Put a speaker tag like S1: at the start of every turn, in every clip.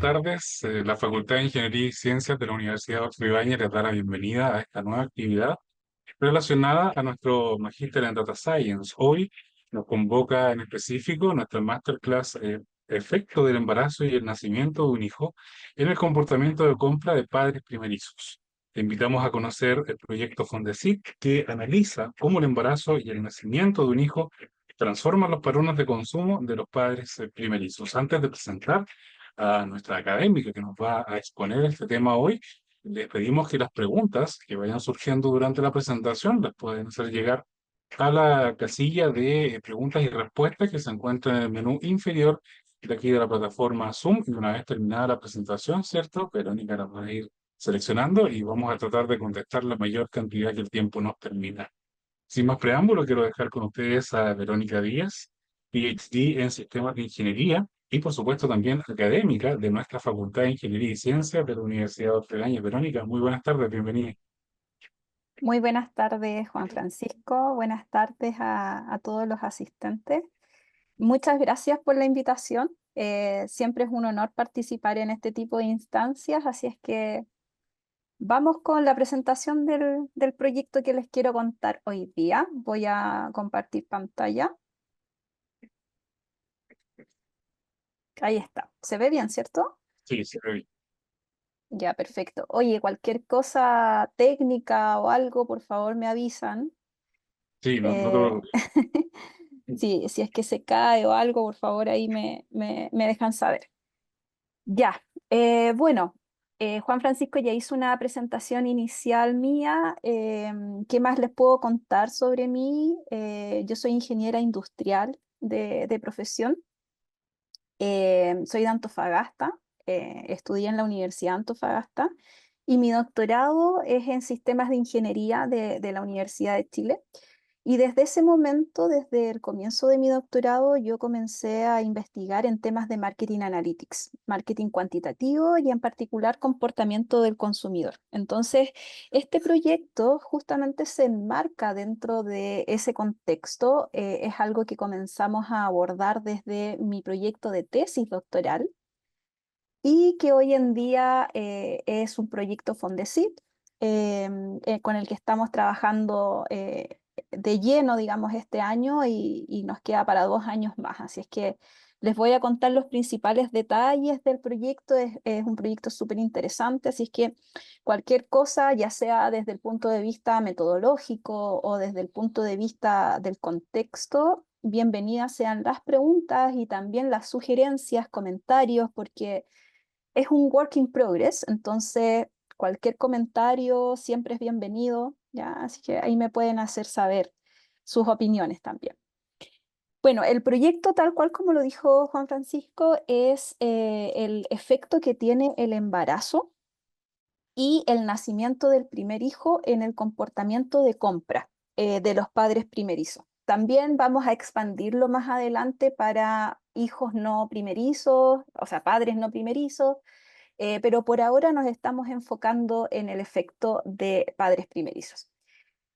S1: tardes. La Facultad de Ingeniería y Ciencias de la Universidad Adolfo Ibáñez les da la bienvenida a esta nueva actividad relacionada a nuestro Magíster en Data Science. Hoy nos convoca en específico nuestra Masterclass Efecto del embarazo y el nacimiento de un hijo en el comportamiento de compra de padres primerizos. Te invitamos a conocer el proyecto Fondesit, que analiza cómo el embarazo y el nacimiento de un hijo transforman los patrones de consumo de los padres primerizos. Antes de presentar a nuestra académica que nos va a exponer este tema hoy, les pedimos que las preguntas que vayan surgiendo durante la presentación las pueden hacer llegar a la casilla de preguntas y respuestas que se encuentra en el menú inferior de aquí de la plataforma Zoom. Y una vez terminada la presentación, ¿cierto? Verónica la va a ir seleccionando y vamos a tratar de contestar la mayor cantidad que el tiempo nos permita. Sin más preámbulo, quiero dejar con ustedes a Verónica Díaz, PhD en Sistemas de Ingeniería y, por supuesto, también académica de nuestra Facultad de Ingeniería y Ciencias de la Universidad de Ortegaña. Verónica, muy buenas tardes, bienvenida.
S2: Muy buenas tardes, Juan Francisco. Buenas tardes a todos los asistentes. Muchas gracias por la invitación. Siempre es un honor participar en este tipo de instancias, así es que vamos con la presentación del proyecto que les quiero contar hoy día. Voy a compartir pantalla. Ahí está. ¿Se ve bien, cierto?
S1: Sí, se ve bien.
S2: Ya, perfecto. Oye, cualquier cosa técnica o algo, por favor, me avisan.
S1: Sí, no te
S2: Eh,
S1: preocupes.
S2: si es que se cae o algo, por favor, ahí me dejan saber. Ya, bueno, Juan Francisco ya hizo una presentación inicial mía. ¿Qué más les puedo contar sobre mí? Yo soy ingeniera industrial de profesión. Soy de Antofagasta, estudié en la Universidad de Antofagasta y mi doctorado es en sistemas de ingeniería de la Universidad de Chile. Y desde ese momento, desde el comienzo de mi doctorado, yo comencé a investigar en temas de marketing analytics, marketing cuantitativo y en particular comportamiento del consumidor. Entonces, este proyecto justamente se enmarca dentro de ese contexto. Es algo que comenzamos a abordar desde mi proyecto de tesis doctoral y que hoy en día es un proyecto Fondesit con el que estamos trabajando de lleno, digamos, este año y nos queda para 2 años más. Así es que les voy a contar los principales detalles del proyecto. Es un proyecto súper interesante, así es que cualquier cosa, ya sea desde el punto de vista metodológico o desde el punto de vista del contexto, bienvenidas sean las preguntas y también las sugerencias, comentarios, porque es un work in progress, entonces cualquier comentario siempre es bienvenido, ¿ya? Así que ahí me pueden hacer saber sus opiniones también. Bueno, el proyecto tal cual como lo dijo Juan Francisco es el efecto que tiene el embarazo y el nacimiento del primer hijo en el comportamiento de compra de los padres primerizos. También vamos a expandirlo más adelante para hijos no primerizos, o sea, padres no primerizos, pero por ahora nos estamos enfocando en el efecto de padres primerizos.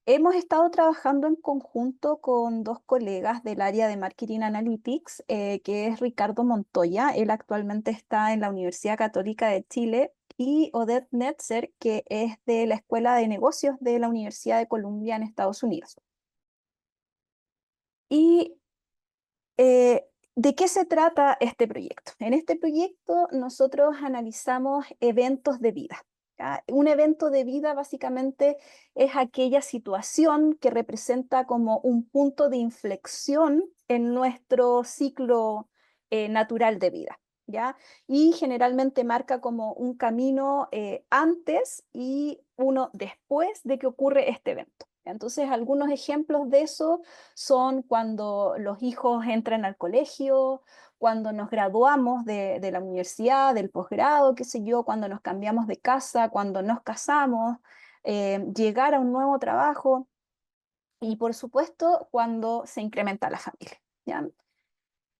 S2: Hemos estado trabajando en conjunto con dos colegas del área de Marketing Analytics, que es Ricardo Montoya. Él actualmente está en la Universidad Católica de Chile, y Odette Netzer, que es de la Escuela de Negocios de la Universidad de Columbia en Estados Unidos. Y ¿de qué se trata este proyecto? En este proyecto nosotros analizamos eventos de vida. ¿Ya? Un evento de vida básicamente es aquella situación que representa como un punto de inflexión en nuestro ciclo natural de vida. ¿Ya? Y generalmente marca como un camino antes y uno después de que ocurre este evento. Entonces, algunos ejemplos de eso son cuando los hijos entran al colegio, cuando nos graduamos de la universidad, del posgrado, qué sé yo, cuando nos cambiamos de casa, cuando nos casamos, llegar a un nuevo trabajo y, por supuesto, cuando se incrementa la familia, ¿ya?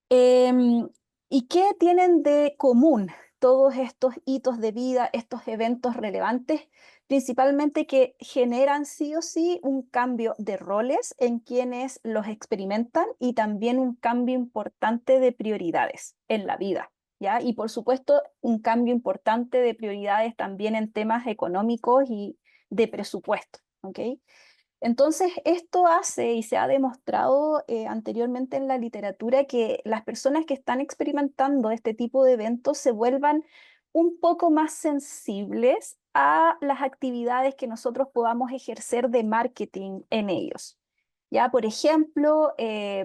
S2: Em, ¿Y qué tienen de común todos estos hitos de vida, estos eventos relevantes? Principalmente que generan sí o sí un cambio de roles en quienes los experimentan y también un cambio importante de prioridades en la vida. ¿ya? Y por supuesto, un cambio importante de prioridades también en temas económicos y de presupuesto, ¿ok? Entonces, esto hace y se ha demostrado anteriormente en la literatura que las personas que están experimentando este tipo de eventos se vuelvan un poco más sensibles a las actividades que nosotros podamos ejercer de marketing en ellos. Ya, por ejemplo,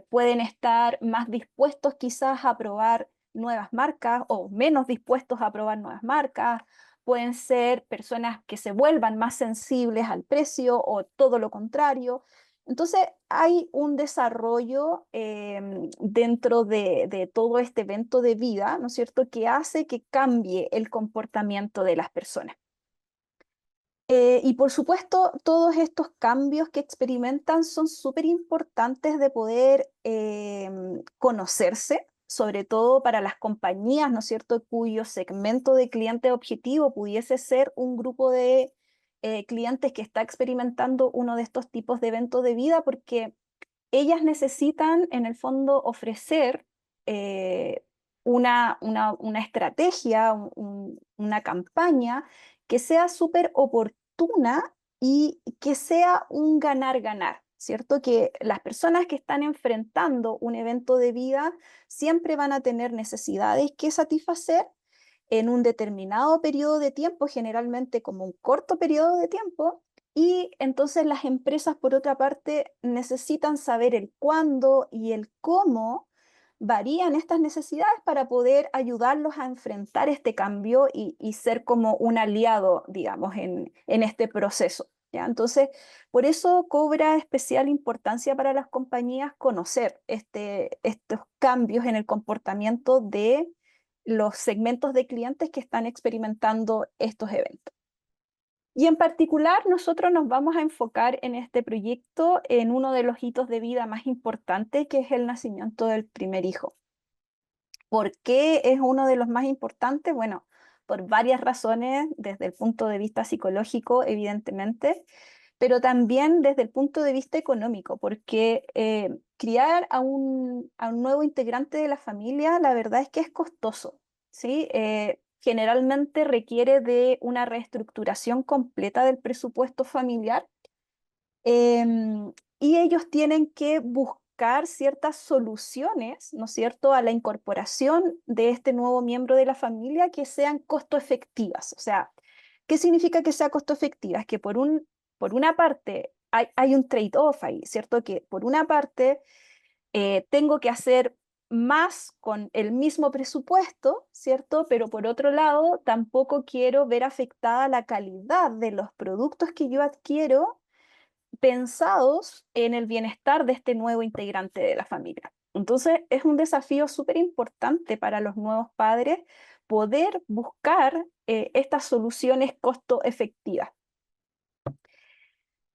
S2: pueden estar más dispuestos quizás a probar nuevas marcas o menos dispuestos a probar nuevas marcas. Pueden ser personas que se vuelvan más sensibles al precio o todo lo contrario. Entonces, hay un desarrollo dentro de todo este evento de vida, ¿no es cierto?, que hace que cambie el comportamiento de las personas. Y por supuesto, todos estos cambios que experimentan son súper importantes de poder conocerse, sobre todo para las compañías, ¿no es cierto?, cuyo segmento de cliente objetivo pudiese ser un grupo de clientes que está experimentando uno de estos tipos de eventos de vida, porque ellas necesitan, en el fondo, ofrecer eh, una estrategia, una campaña que sea súper oportuna y que sea un ganar-ganar, ¿cierto? Que las personas que están enfrentando un evento de vida siempre van a tener necesidades que satisfacer en un determinado periodo de tiempo, generalmente como un corto periodo de tiempo, y entonces las empresas, por otra parte, necesitan saber el cuándo y el cómo varían estas necesidades para poder ayudarlos a enfrentar este cambio y ser como un aliado, digamos, en este proceso, ¿ya? Entonces, por eso cobra especial importancia para las compañías conocer estos cambios en el comportamiento de los segmentos de clientes que están experimentando estos eventos. Y en particular, nosotros nos vamos a enfocar en este proyecto en uno de los hitos de vida más importantes, que es el nacimiento del primer hijo. ¿Por qué es uno de los más importantes? Bueno, por varias razones, desde el punto de vista psicológico, evidentemente, pero también desde el punto de vista económico, porque criar a un nuevo integrante de la familia, la verdad es que es costoso, ¿sí? Generalmente requiere de una reestructuración completa del presupuesto familiar, y ellos tienen que buscar ciertas soluciones, ¿no es cierto?, a la incorporación de este nuevo miembro de la familia que sean costo efectivas. O sea, ¿qué significa que sea costo efectiva? Es que por una parte hay un trade-off ahí, ¿cierto? Que por una parte tengo que hacer más con el mismo presupuesto, ¿cierto? Pero por otro lado, tampoco quiero ver afectada la calidad de los productos que yo adquiero pensados en el bienestar de este nuevo integrante de la familia. Entonces, es un desafío súper importante para los nuevos padres poder buscar estas soluciones costo efectivas.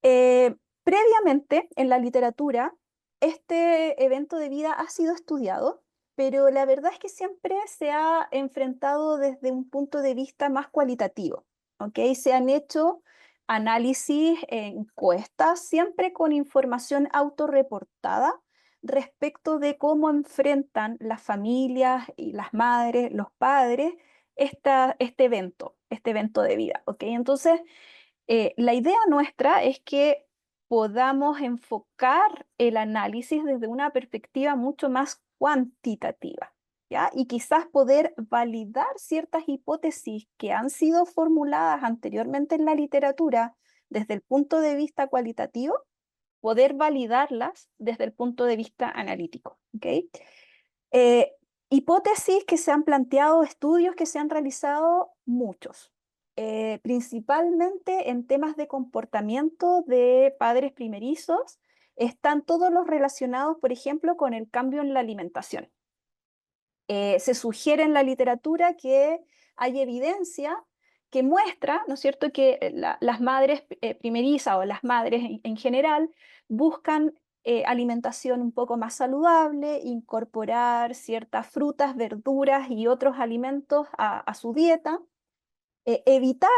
S2: Previamente, en la literatura, este evento de vida ha sido estudiado, pero la verdad es que siempre se ha enfrentado desde un punto de vista más cualitativo, ¿ok? Se han hecho análisis, encuestas, siempre con información autorreportada respecto de cómo enfrentan las familias y las madres, los padres, este evento de vida, ¿ok? Entonces, la idea nuestra es que podamos enfocar el análisis desde una perspectiva mucho más cuantitativa, ¿ya? Y quizás poder validar ciertas hipótesis que han sido formuladas anteriormente en la literatura desde el punto de vista cualitativo, poder validarlas desde el punto de vista analítico, ¿ok? Eh, Hipótesis que se han planteado, estudios que se han realizado, muchos, principalmente en temas de comportamiento de padres primerizos, están todos los relacionados, por ejemplo, con el cambio en la alimentación. Se sugiere en la literatura que hay evidencia que muestra, ¿no es cierto?, que las madres primerizas o las madres en general buscan alimentación un poco más saludable, incorporar ciertas frutas, verduras y otros alimentos a su dieta, evitar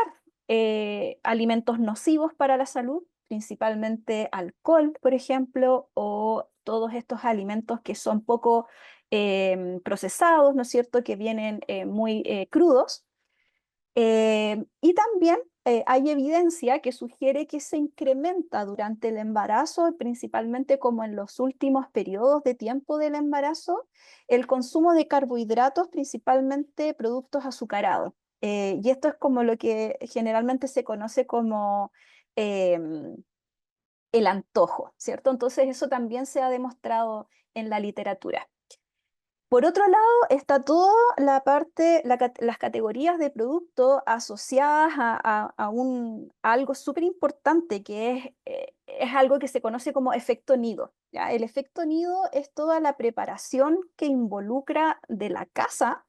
S2: alimentos nocivos para la salud, principalmente alcohol, por ejemplo, o todos estos alimentos que son poco procesados, ¿no es cierto?, que vienen muy crudos. Y también hay evidencia que sugiere que se incrementa durante el embarazo, principalmente como en los últimos periodos de tiempo del embarazo, el consumo de carbohidratos, principalmente productos azucarados. Y esto es como lo que generalmente se conoce como em, el antojo, ¿cierto? Entonces eso también se ha demostrado en la literatura. Por otro lado, está toda la parte, las categorías de producto asociadas a algo súper importante, que es algo que se conoce como efecto nido, ¿ya? El efecto nido es toda la preparación que involucra de la casa,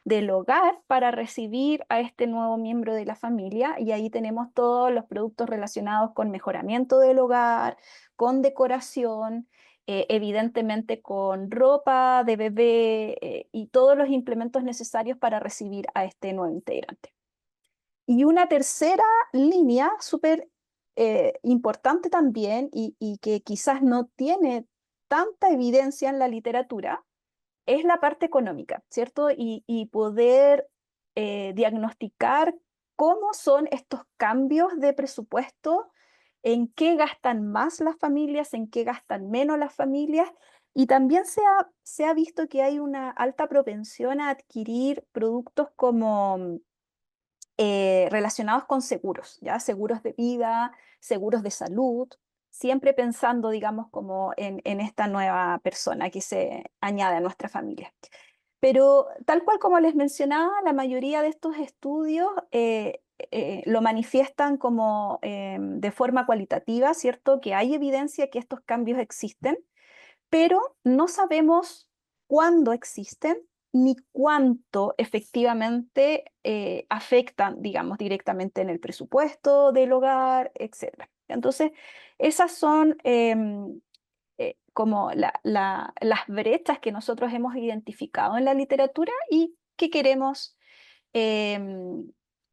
S2: del hogar, para recibir a este nuevo miembro de la familia, y ahí tenemos todos los productos relacionados con mejoramiento del hogar, con decoración, evidentemente con ropa de bebé, y todos los implementos necesarios para recibir a este nuevo integrante. Y una tercera línea súper importante también, y que quizás no tiene tanta evidencia en la literatura, es la parte económica, ¿cierto? Y poder diagnosticar cómo son estos cambios de presupuesto, en qué gastan más las familias, en qué gastan menos las familias. Y también se ha visto que hay una alta propensión a adquirir productos como relacionados con seguros, ¿ya? Seguros de vida, seguros de salud, siempre pensando, digamos, como en esta nueva persona que se añade a nuestra familia. Pero tal cual como les mencionaba, la mayoría de estos estudios lo manifiestan como de forma cualitativa, ¿cierto? Que hay evidencia que estos cambios existen, pero no sabemos cuándo existen ni cuánto efectivamente afectan, digamos, directamente en el presupuesto del hogar, etc. Entonces, esas son como las brechas que nosotros hemos identificado en la literatura y que queremos em,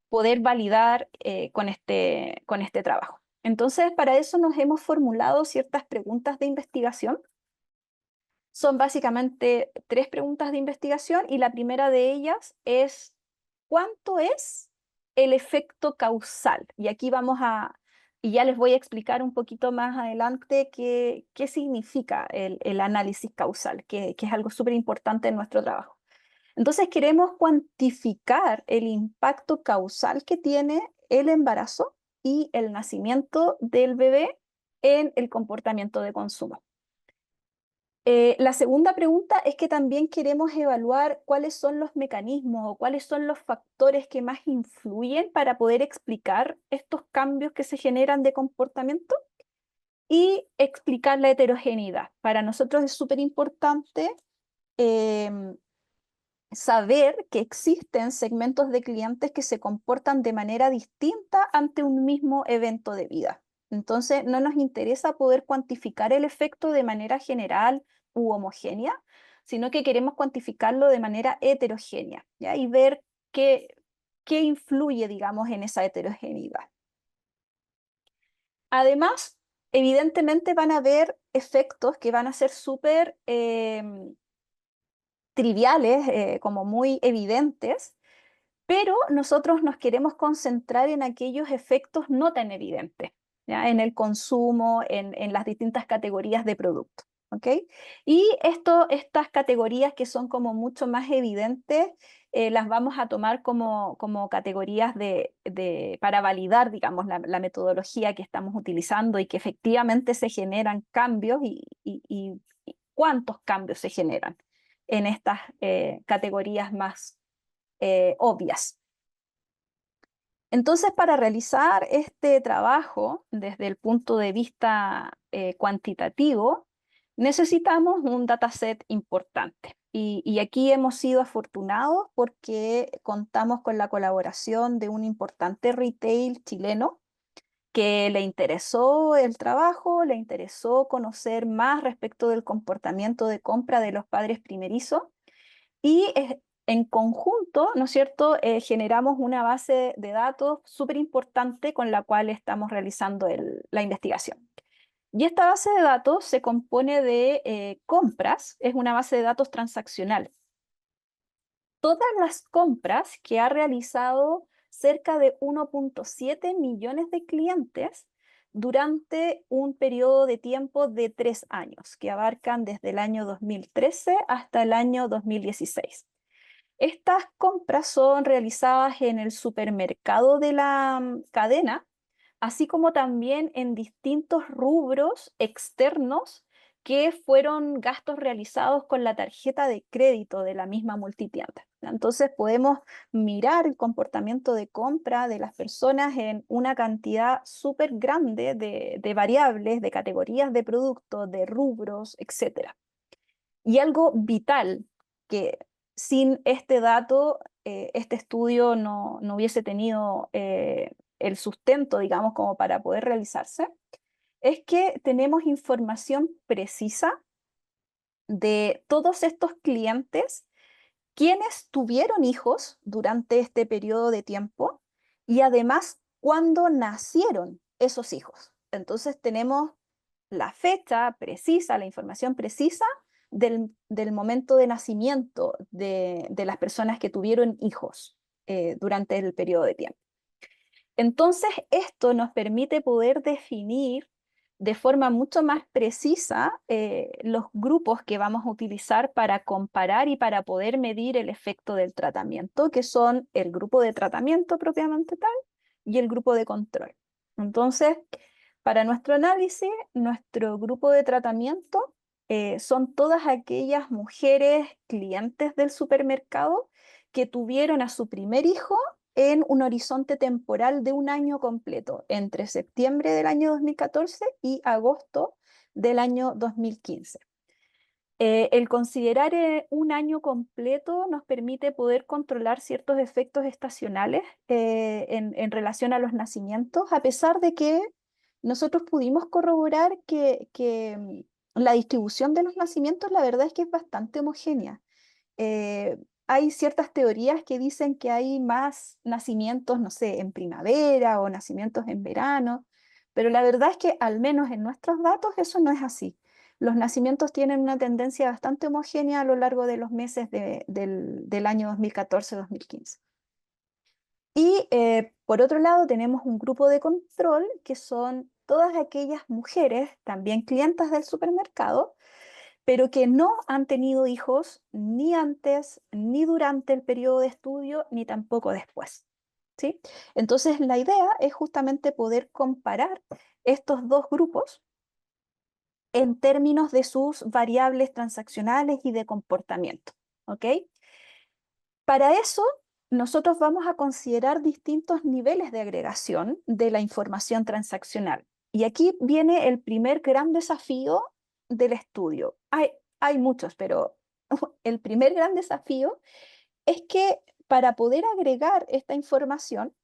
S2: poder validar con este trabajo. Entonces, para eso nos hemos formulado ciertas preguntas de investigación. Son básicamente 3 preguntas de investigación, y la primera de ellas es: ¿cuánto es el efecto causal? Y aquí y ya les voy a explicar un poquito más adelante qué significa el análisis causal, que es algo súper importante en nuestro trabajo. Entonces queremos cuantificar el impacto causal que tiene el embarazo y el nacimiento del bebé en el comportamiento de consumo. La segunda pregunta es que también queremos evaluar cuáles son los mecanismos o cuáles son los factores que más influyen para poder explicar estos cambios que se generan de comportamiento y explicar la heterogeneidad. Para nosotros es súper importante em, saber que existen segmentos de clientes que se comportan de manera distinta ante un mismo evento de vida. Entonces, no nos interesa poder cuantificar el efecto de manera general u homogénea, sino que queremos cuantificarlo de manera heterogénea, ¿ya? Y ver qué influye, digamos, en esa heterogeneidad. Además, evidentemente van a haber efectos que van a ser súper triviales, como muy evidentes, pero nosotros nos queremos concentrar en aquellos efectos no tan evidentes, ¿ya? En el consumo, en las distintas categorías de producto, ¿ok? Y estas categorías que son como mucho más evidentes, las vamos a tomar como categorías para validar, digamos, la metodología que estamos utilizando y que efectivamente se generan cambios y cuántos cambios se generan en estas categorías más obvias. Entonces, para realizar este trabajo desde el punto de vista cuantitativo, necesitamos un dataset importante. Y aquí hemos sido afortunados porque contamos con la colaboración de un importante retail chileno que le interesó el trabajo, le interesó conocer más respecto del comportamiento de compra de los padres primerizos, y en conjunto, ¿no es cierto?, generamos una base de datos súper importante con la cual estamos realizando la investigación. Y esta base de datos se compone de compras, es una base de datos transaccional. Todas las compras que ha realizado cerca de 1.7 millones de clientes durante un periodo de tiempo de 3 años, que abarcan desde el año 2013 hasta el año 2016. Estas compras son realizadas en el supermercado de la cadena, así como también en distintos rubros externos que fueron gastos realizados con la tarjeta de crédito de la misma multitienda. Entonces podemos mirar el comportamiento de compra de las personas en una cantidad súper grande de variables, de categorías de productos, de rubros, etc. Y algo vital que sin este dato, este estudio no hubiese tenido el sustento, digamos, como para poder realizarse, es que tenemos información precisa de todos estos clientes, quienes tuvieron hijos durante este periodo de tiempo y además cuándo nacieron esos hijos. Entonces tenemos la fecha precisa, la información precisa del momento de nacimiento de las personas que tuvieron hijos durante el periodo de tiempo. Entonces, esto nos permite poder definir de forma mucho más precisa los grupos que vamos a utilizar para comparar y para poder medir el efecto del tratamiento, que son el grupo de tratamiento propiamente tal y el grupo de control. Entonces, para nuestro análisis, nuestro grupo de tratamiento son todas aquellas mujeres clientes del supermercado que tuvieron a su primer hijo en un horizonte temporal de un año completo, entre septiembre del año 2014 y agosto del año 2015. El considerar un año completo nos permite poder controlar ciertos efectos estacionales en relación a los nacimientos, a pesar de que nosotros pudimos corroborar que la distribución de los nacimientos, la verdad es que es bastante homogénea. Eh, Hay ciertas teorías que dicen que hay más nacimientos, no sé, en primavera o nacimientos en verano, pero la verdad es que al menos en nuestros datos eso no es así. Los nacimientos tienen una tendencia bastante homogénea a lo largo de los meses del año 2014-2015. Y por otro lado tenemos un grupo de control que son todas aquellas mujeres, también clientas del supermercado, pero que no han tenido hijos ni antes, ni durante el periodo de estudio, ni tampoco después. ¿Sí? Entonces, la idea es justamente poder comparar estos dos grupos en términos de sus variables transaccionales y de comportamiento. ¿Ok? Para eso, nosotros vamos a considerar distintos niveles de agregación de la información transaccional. Y aquí viene el primer gran desafío del estudio. Hay muchos, pero el primer gran desafío es que para poder agregar esta información,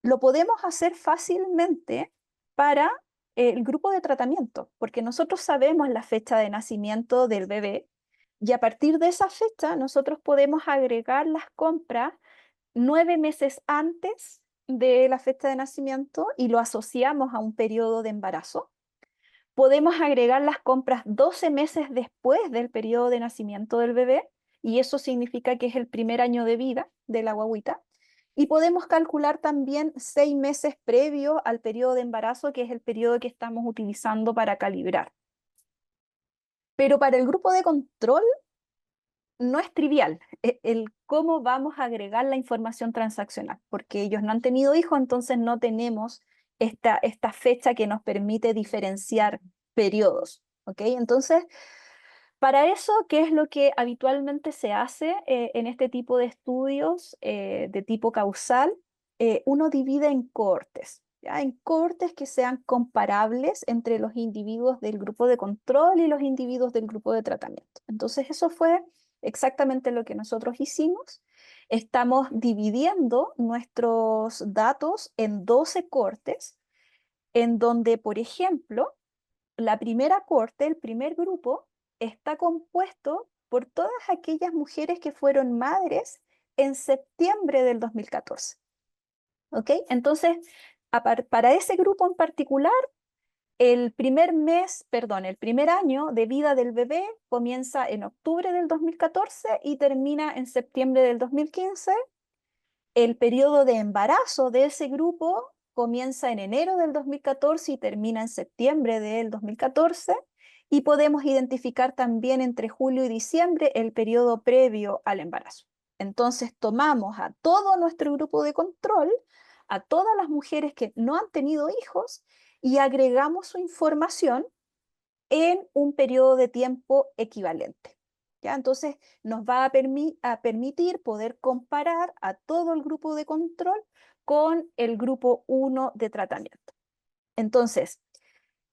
S2: lo podemos hacer fácilmente para el grupo de tratamiento, porque nosotros sabemos la fecha de nacimiento del bebé y a partir de esa fecha nosotros podemos agregar las compras 9 meses antes de la fecha de nacimiento y lo asociamos a un periodo de embarazo. Podemos agregar las compras 12 meses después del periodo de nacimiento del bebé, y eso significa que es el primer año de vida de la guagüita. Y podemos calcular también 6 meses previo al periodo de embarazo, que es el periodo que estamos utilizando para calibrar. Pero para el grupo de control no es trivial el cómo vamos a agregar la información transaccional, porque ellos no han tenido hijos, entonces no tenemos esta fecha que nos permite diferenciar periodos. ¿Ok? Entonces, para eso, ¿qué es lo que habitualmente se hace en este tipo de estudios de tipo causal? Uno divide en cohortes, ¿ya? En cohortes que sean comparables entre los individuos del grupo de control y los individuos del grupo de tratamiento. Entonces, eso fue exactamente lo que nosotros hicimos. Estamos dividiendo nuestros datos en 12 cohortes, en donde, por ejemplo, la primera cohorte, el primer grupo, está compuesto por todas aquellas mujeres que fueron madres en septiembre del 2014. ¿Ok? Entonces, para ese grupo en particular, el primer año de vida del bebé comienza en octubre del 2014 y termina en septiembre del 2015. El periodo de embarazo de ese grupo comienza en enero del 2014 y termina en septiembre del 2014. Y podemos identificar también entre julio y diciembre el periodo previo al embarazo. Entonces tomamos a todo nuestro grupo de control, a todas las mujeres que no han tenido hijos, y agregamos su información en un periodo de tiempo equivalente. ¿Ya? Entonces nos va a permitir poder comparar a todo el grupo de control con el grupo 1 de tratamiento. Entonces,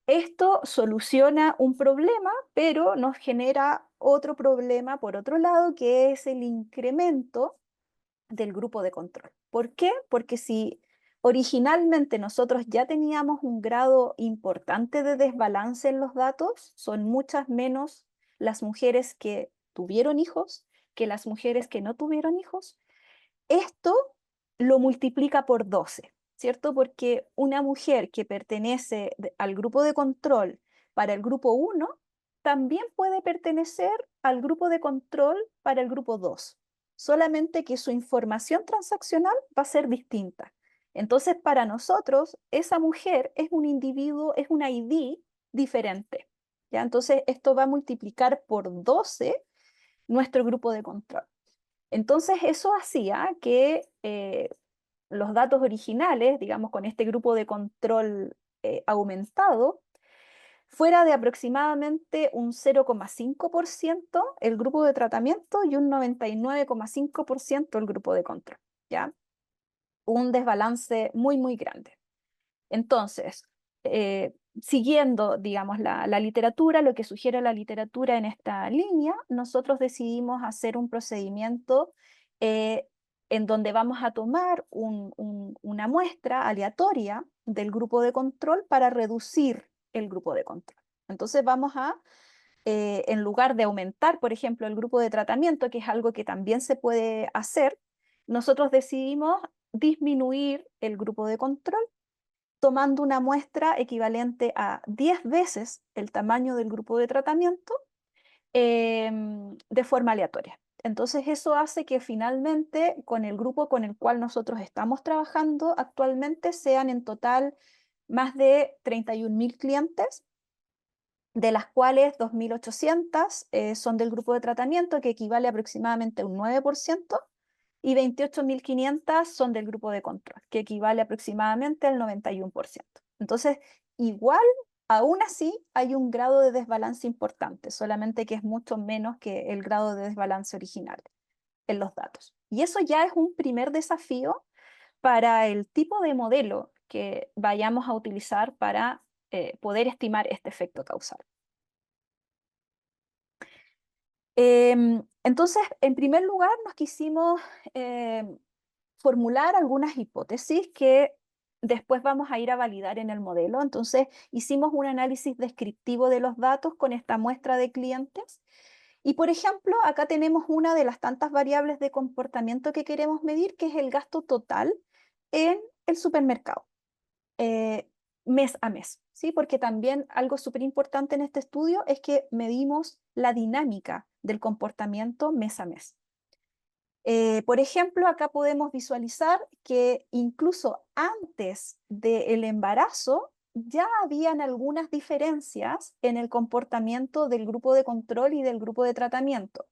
S2: esto soluciona un problema, pero nos genera otro problema por otro lado, que es el incremento del grupo de control. ¿Por qué? Porque si originalmente nosotros ya teníamos un grado importante de desbalance en los datos, son muchas menos las mujeres que tuvieron hijos que las mujeres que no tuvieron hijos. Esto lo multiplica por 12, ¿cierto? Porque una mujer que pertenece al grupo de control para el grupo 1 también puede pertenecer al grupo de control para el grupo 2, solamente que su información transaccional va a ser distinta. Entonces, para nosotros, esa mujer es un individuo, es una ID diferente. ¿Ya? Entonces, esto va a multiplicar por 12 nuestro grupo de control. Entonces, eso hacía que los datos originales, digamos, con este grupo de control aumentado, fuera de aproximadamente un 0,5% el grupo de tratamiento y un 99,5% el grupo de control, ¿ya? Un desbalance muy, muy grande. Entonces, siguiendo, digamos, la literatura, lo que sugiere la literatura en esta línea, nosotros decidimos hacer un procedimiento eh, en donde vamos a tomar una muestra aleatoria del grupo de control para reducir el grupo de control. Entonces vamos a, en lugar de aumentar, por ejemplo, el grupo de tratamiento, que es algo que también se puede hacer, nosotros decidimos disminuir el grupo de control tomando una muestra equivalente a 10 veces el tamaño del grupo de tratamiento de forma aleatoria. Entonces eso hace que finalmente con el grupo con el cual nosotros estamos trabajando actualmente sean en total más de 31.000 clientes, de las cuales 2.800 son del grupo de tratamiento, que equivale aproximadamente a un 9%, y 28.500 son del grupo de control, que equivale aproximadamente al 91%. Entonces, igual, aún así, hay un grado de desbalance importante, solamente que es mucho menos que el grado de desbalance original en los datos. Y eso ya es un primer desafío para el tipo de modelo que vayamos a utilizar para poder estimar este efecto causal. Entonces, en primer lugar, nos quisimos formular algunas hipótesis que después vamos a ir a validar en el modelo. Entonces, hicimos un análisis descriptivo de los datos con esta muestra de clientes. Y, por ejemplo, acá tenemos una de las tantas variables de comportamiento que queremos medir, que es el gasto total en el supermercado. Mes a mes, ¿sí? Porque también algo súper importante en este estudio es que medimos la dinámica del comportamiento mes a mes. Por ejemplo, acá podemos visualizar que incluso antes del embarazo ya habían algunas diferencias en el comportamiento del grupo de control y del grupo de tratamiento.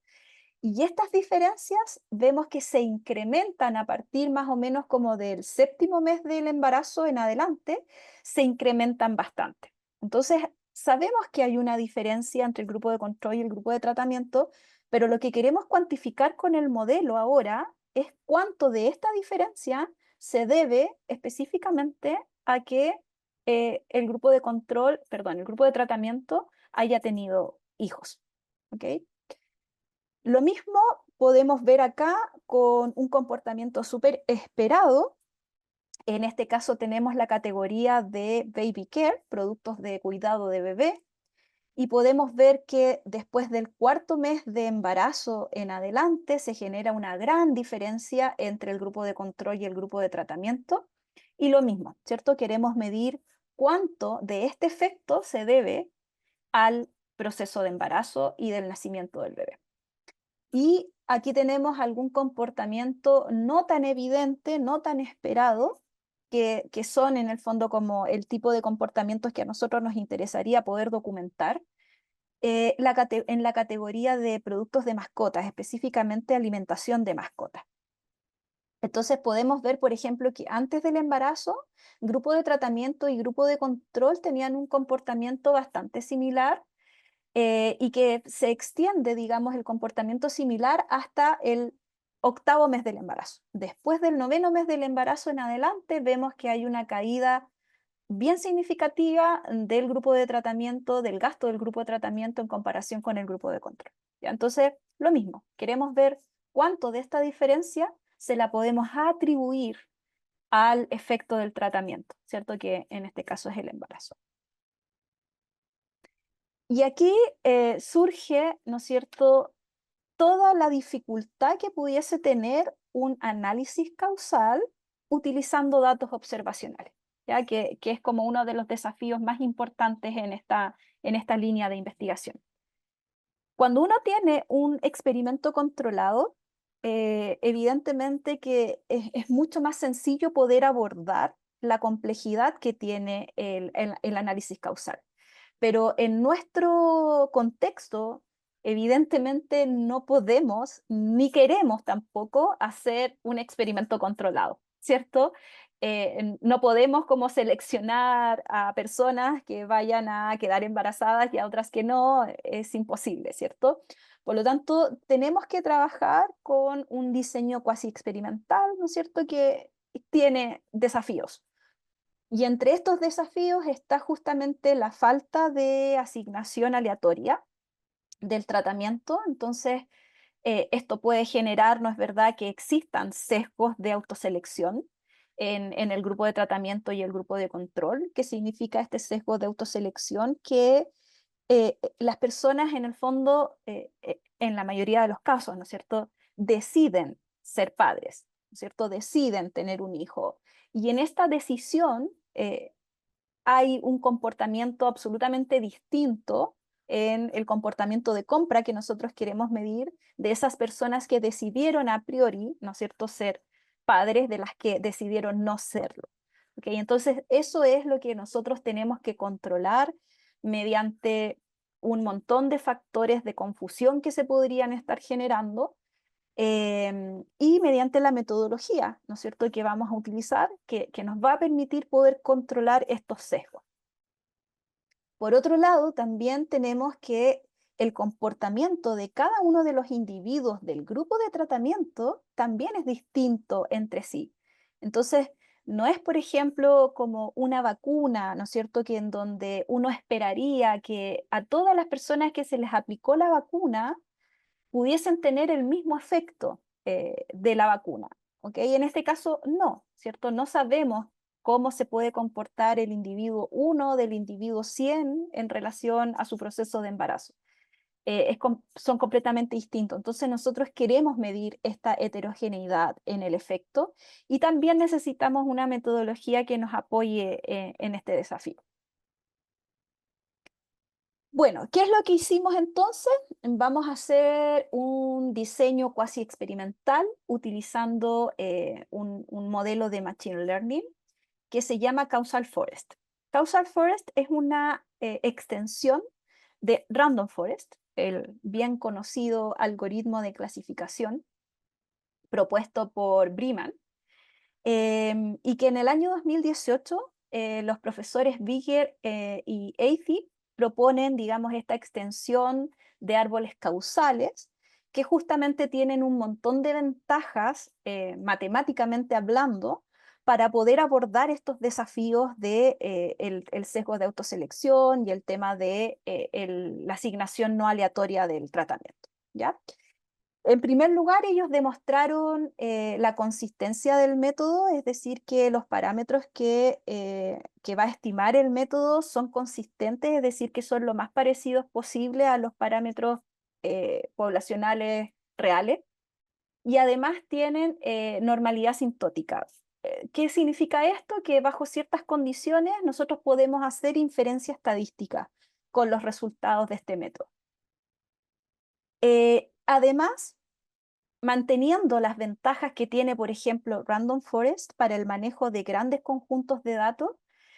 S2: Y estas diferencias vemos que se incrementan a partir más o menos como del 7.º mes del embarazo en adelante, se incrementan bastante. Entonces, sabemos que hay una diferencia entre el grupo de control y el grupo de tratamiento, pero lo que queremos cuantificar con el modelo ahora es cuánto de esta diferencia se debe específicamente a que el grupo de control, perdón, el grupo de tratamiento haya tenido hijos. ¿Ok? Lo mismo podemos ver acá con un comportamiento súper esperado. En este caso tenemos la categoría de Baby Care, productos de cuidado de bebé, y podemos ver que después del 4.º mes de embarazo en adelante se genera una gran diferencia entre el grupo de control y el grupo de tratamiento. Y lo mismo, ¿cierto? Queremos medir cuánto de este efecto se debe al proceso de embarazo y del nacimiento del bebé. Y aquí tenemos algún comportamiento no tan evidente, no tan esperado, que son en el fondo como el tipo de comportamientos que a nosotros nos interesaría poder documentar en la categoría de productos de mascotas, específicamente alimentación de mascotas. Entonces podemos ver, por ejemplo, que antes del embarazo, grupo de tratamiento y grupo de control tenían un comportamiento bastante similar y que se extiende, digamos, el comportamiento similar hasta el 8.º mes del embarazo. Después del 9.º mes del embarazo en adelante, vemos que hay una caída bien significativa del grupo de tratamiento, del gasto del grupo de tratamiento en comparación con el grupo de control. ¿Ya? Entonces, lo mismo, queremos ver cuánto de esta diferencia se la podemos atribuir al efecto del tratamiento, ¿cierto? Que en este caso es el embarazo. Y aquí surge, ¿no es cierto?, toda la dificultad que pudiese tener un análisis causal utilizando datos observacionales, ¿ya? Que es como uno de los desafíos más importantes en esta línea de investigación. Cuando uno tiene un experimento controlado, evidentemente que es mucho más sencillo poder abordar la complejidad que tiene el análisis causal. Pero en nuestro contexto, evidentemente no podemos ni queremos tampoco hacer un experimento controlado, ¿cierto? No podemos como seleccionar a personas que vayan a quedar embarazadas y a otras que no, es imposible, ¿cierto? Por lo tanto, tenemos que trabajar con un diseño cuasi experimental, ¿no es cierto?, que tiene desafíos. Y entre estos desafíos está justamente la falta de asignación aleatoria del tratamiento. Entonces, esto puede generar, ¿no es verdad?, que existan sesgos de autoselección en el grupo de tratamiento y el grupo de control. ¿Qué significa este sesgo de autoselección? Que las personas en el fondo, en la mayoría de los casos, ¿no es cierto?, deciden ser padres, ¿no es cierto?, deciden tener un hijo. Y en esta decisión hay un comportamiento absolutamente distinto en el comportamiento de compra que nosotros queremos medir de esas personas que decidieron a priori, ¿no es cierto?, ser padres, de las que decidieron no serlo. ¿Okay? Entonces, eso es lo que nosotros tenemos que controlar mediante un montón de factores de confusión que se podrían estar generando y mediante la metodología, ¿no es cierto?, que vamos a utilizar, que nos va a permitir poder controlar estos sesgos. Por otro lado, también tenemos que el comportamiento de cada uno de los individuos del grupo de tratamiento también es distinto entre sí. Entonces, no es, por ejemplo, como una vacuna, ¿no es cierto?, que en donde uno esperaría que a todas las personas que se les aplicó la vacuna pudiesen tener el mismo efecto de la vacuna. ¿Ok? En este caso, no, ¿cierto? No sabemos cómo se puede comportar el individuo 1 del individuo 100 en relación a su proceso de embarazo. Son completamente distintos. Entonces nosotros queremos medir esta heterogeneidad en el efecto y también necesitamos una metodología que nos apoye en este desafío. Bueno, ¿qué es lo que hicimos entonces? Vamos a hacer un diseño cuasi experimental utilizando un modelo de Machine Learning que se llama Causal Forest. Causal Forest es una extensión de Random Forest, el bien conocido algoritmo de clasificación propuesto por Breeman, y que en el año 2018 los profesores Bigger y Athey proponen, digamos, esta extensión de árboles causales que justamente tienen un montón de ventajas, matemáticamente hablando, para poder abordar estos desafíos de el sesgo de autoselección y el tema de la asignación no aleatoria del tratamiento, ¿ya? En primer lugar, ellos demostraron la consistencia del método, es decir, que los parámetros que va a estimar el método son consistentes, es decir, que son lo más parecidos posible a los parámetros poblacionales reales, y además tienen normalidad asintótica. ¿qué significa esto? Que bajo ciertas condiciones nosotros podemos hacer inferencia estadística con los resultados de este método. Además, manteniendo las ventajas que tiene, por ejemplo, Random Forest para el manejo de grandes conjuntos de datos,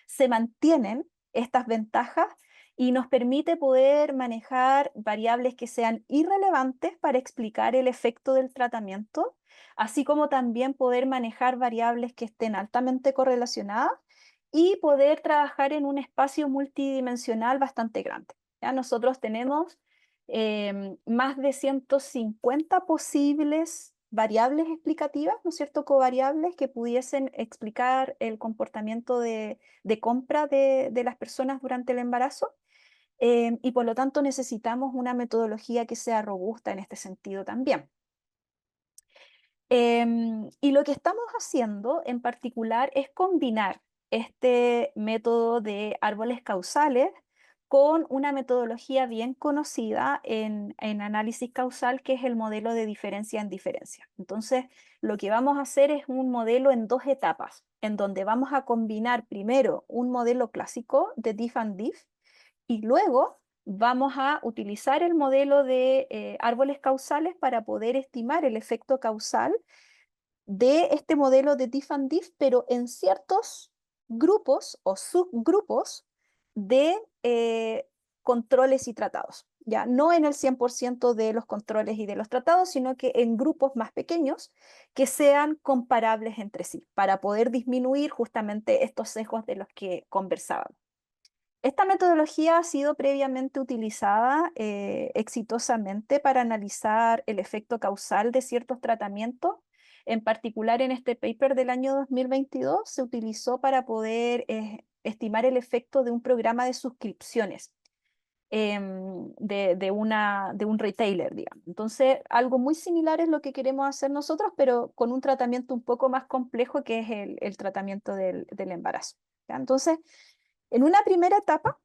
S2: se mantienen estas ventajas y nos permite poder manejar variables que sean irrelevantes para explicar el efecto del tratamiento, así como también poder manejar variables que estén altamente correlacionadas y poder trabajar en un espacio multidimensional bastante grande. ¿Ya? Nosotros tenemos más de 150 posibles variables explicativas, ¿no es cierto?, covariables que pudiesen explicar el comportamiento de compra de las personas durante el embarazo. Y por lo tanto necesitamos una metodología que sea robusta en este sentido también. Y lo que estamos haciendo en particular es combinar este método de árboles causales con una metodología bien conocida en análisis causal, que es el modelo de diferencia en diferencia. Entonces, lo que vamos a hacer es un modelo en dos etapas, en donde vamos a combinar primero un modelo clásico de diff and diff, y luego vamos a utilizar el modelo de árboles causales para poder estimar el efecto causal de este modelo de diff and diff, pero en ciertos grupos o subgrupos de controles y tratados. Ya no en el 100% de los controles y de los tratados, sino que en grupos más pequeños que sean comparables entre sí, para poder disminuir justamente estos sesgos de los que conversábamos. Esta metodología ha sido previamente utilizada exitosamente para analizar el efecto causal de ciertos tratamientos. En particular, en este paper del año 2022 se utilizó para poder estimar el efecto de un programa de suscripciones de un retailer, digamos. Entonces, algo muy similar es lo que queremos hacer nosotros, pero con un tratamiento un poco más complejo, que es el tratamiento del embarazo. ¿Ya? Entonces, en una primera etapa,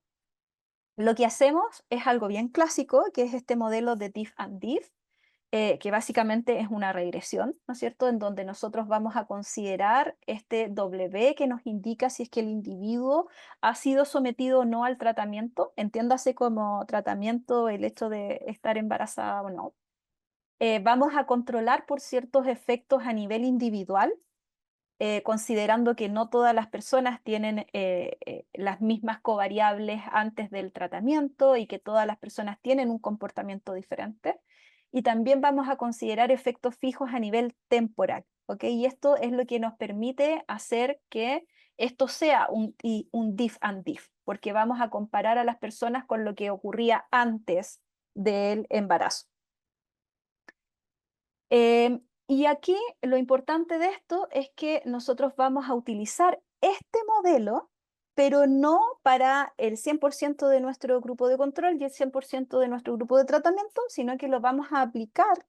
S2: lo que hacemos es algo bien clásico, que es este modelo de diff and diff, que básicamente es una regresión, ¿no es cierto?, en donde nosotros vamos a considerar este W que nos indica si es que el individuo ha sido sometido o no al tratamiento, entiéndase como tratamiento el hecho de estar embarazada o no. Vamos a controlar por ciertos efectos a nivel individual, considerando que no todas las personas tienen las mismas covariables antes del tratamiento y que todas las personas tienen un comportamiento diferente. Y también vamos a considerar efectos fijos a nivel temporal, ¿ok? Y esto es lo que nos permite hacer que esto sea un diff and diff, porque vamos a comparar a las personas con lo que ocurría antes del embarazo. Y aquí lo importante de esto es que nosotros vamos a utilizar este modelo, pero no para el 100% de nuestro grupo de control y el 100% de nuestro grupo de tratamiento, sino que lo vamos a aplicar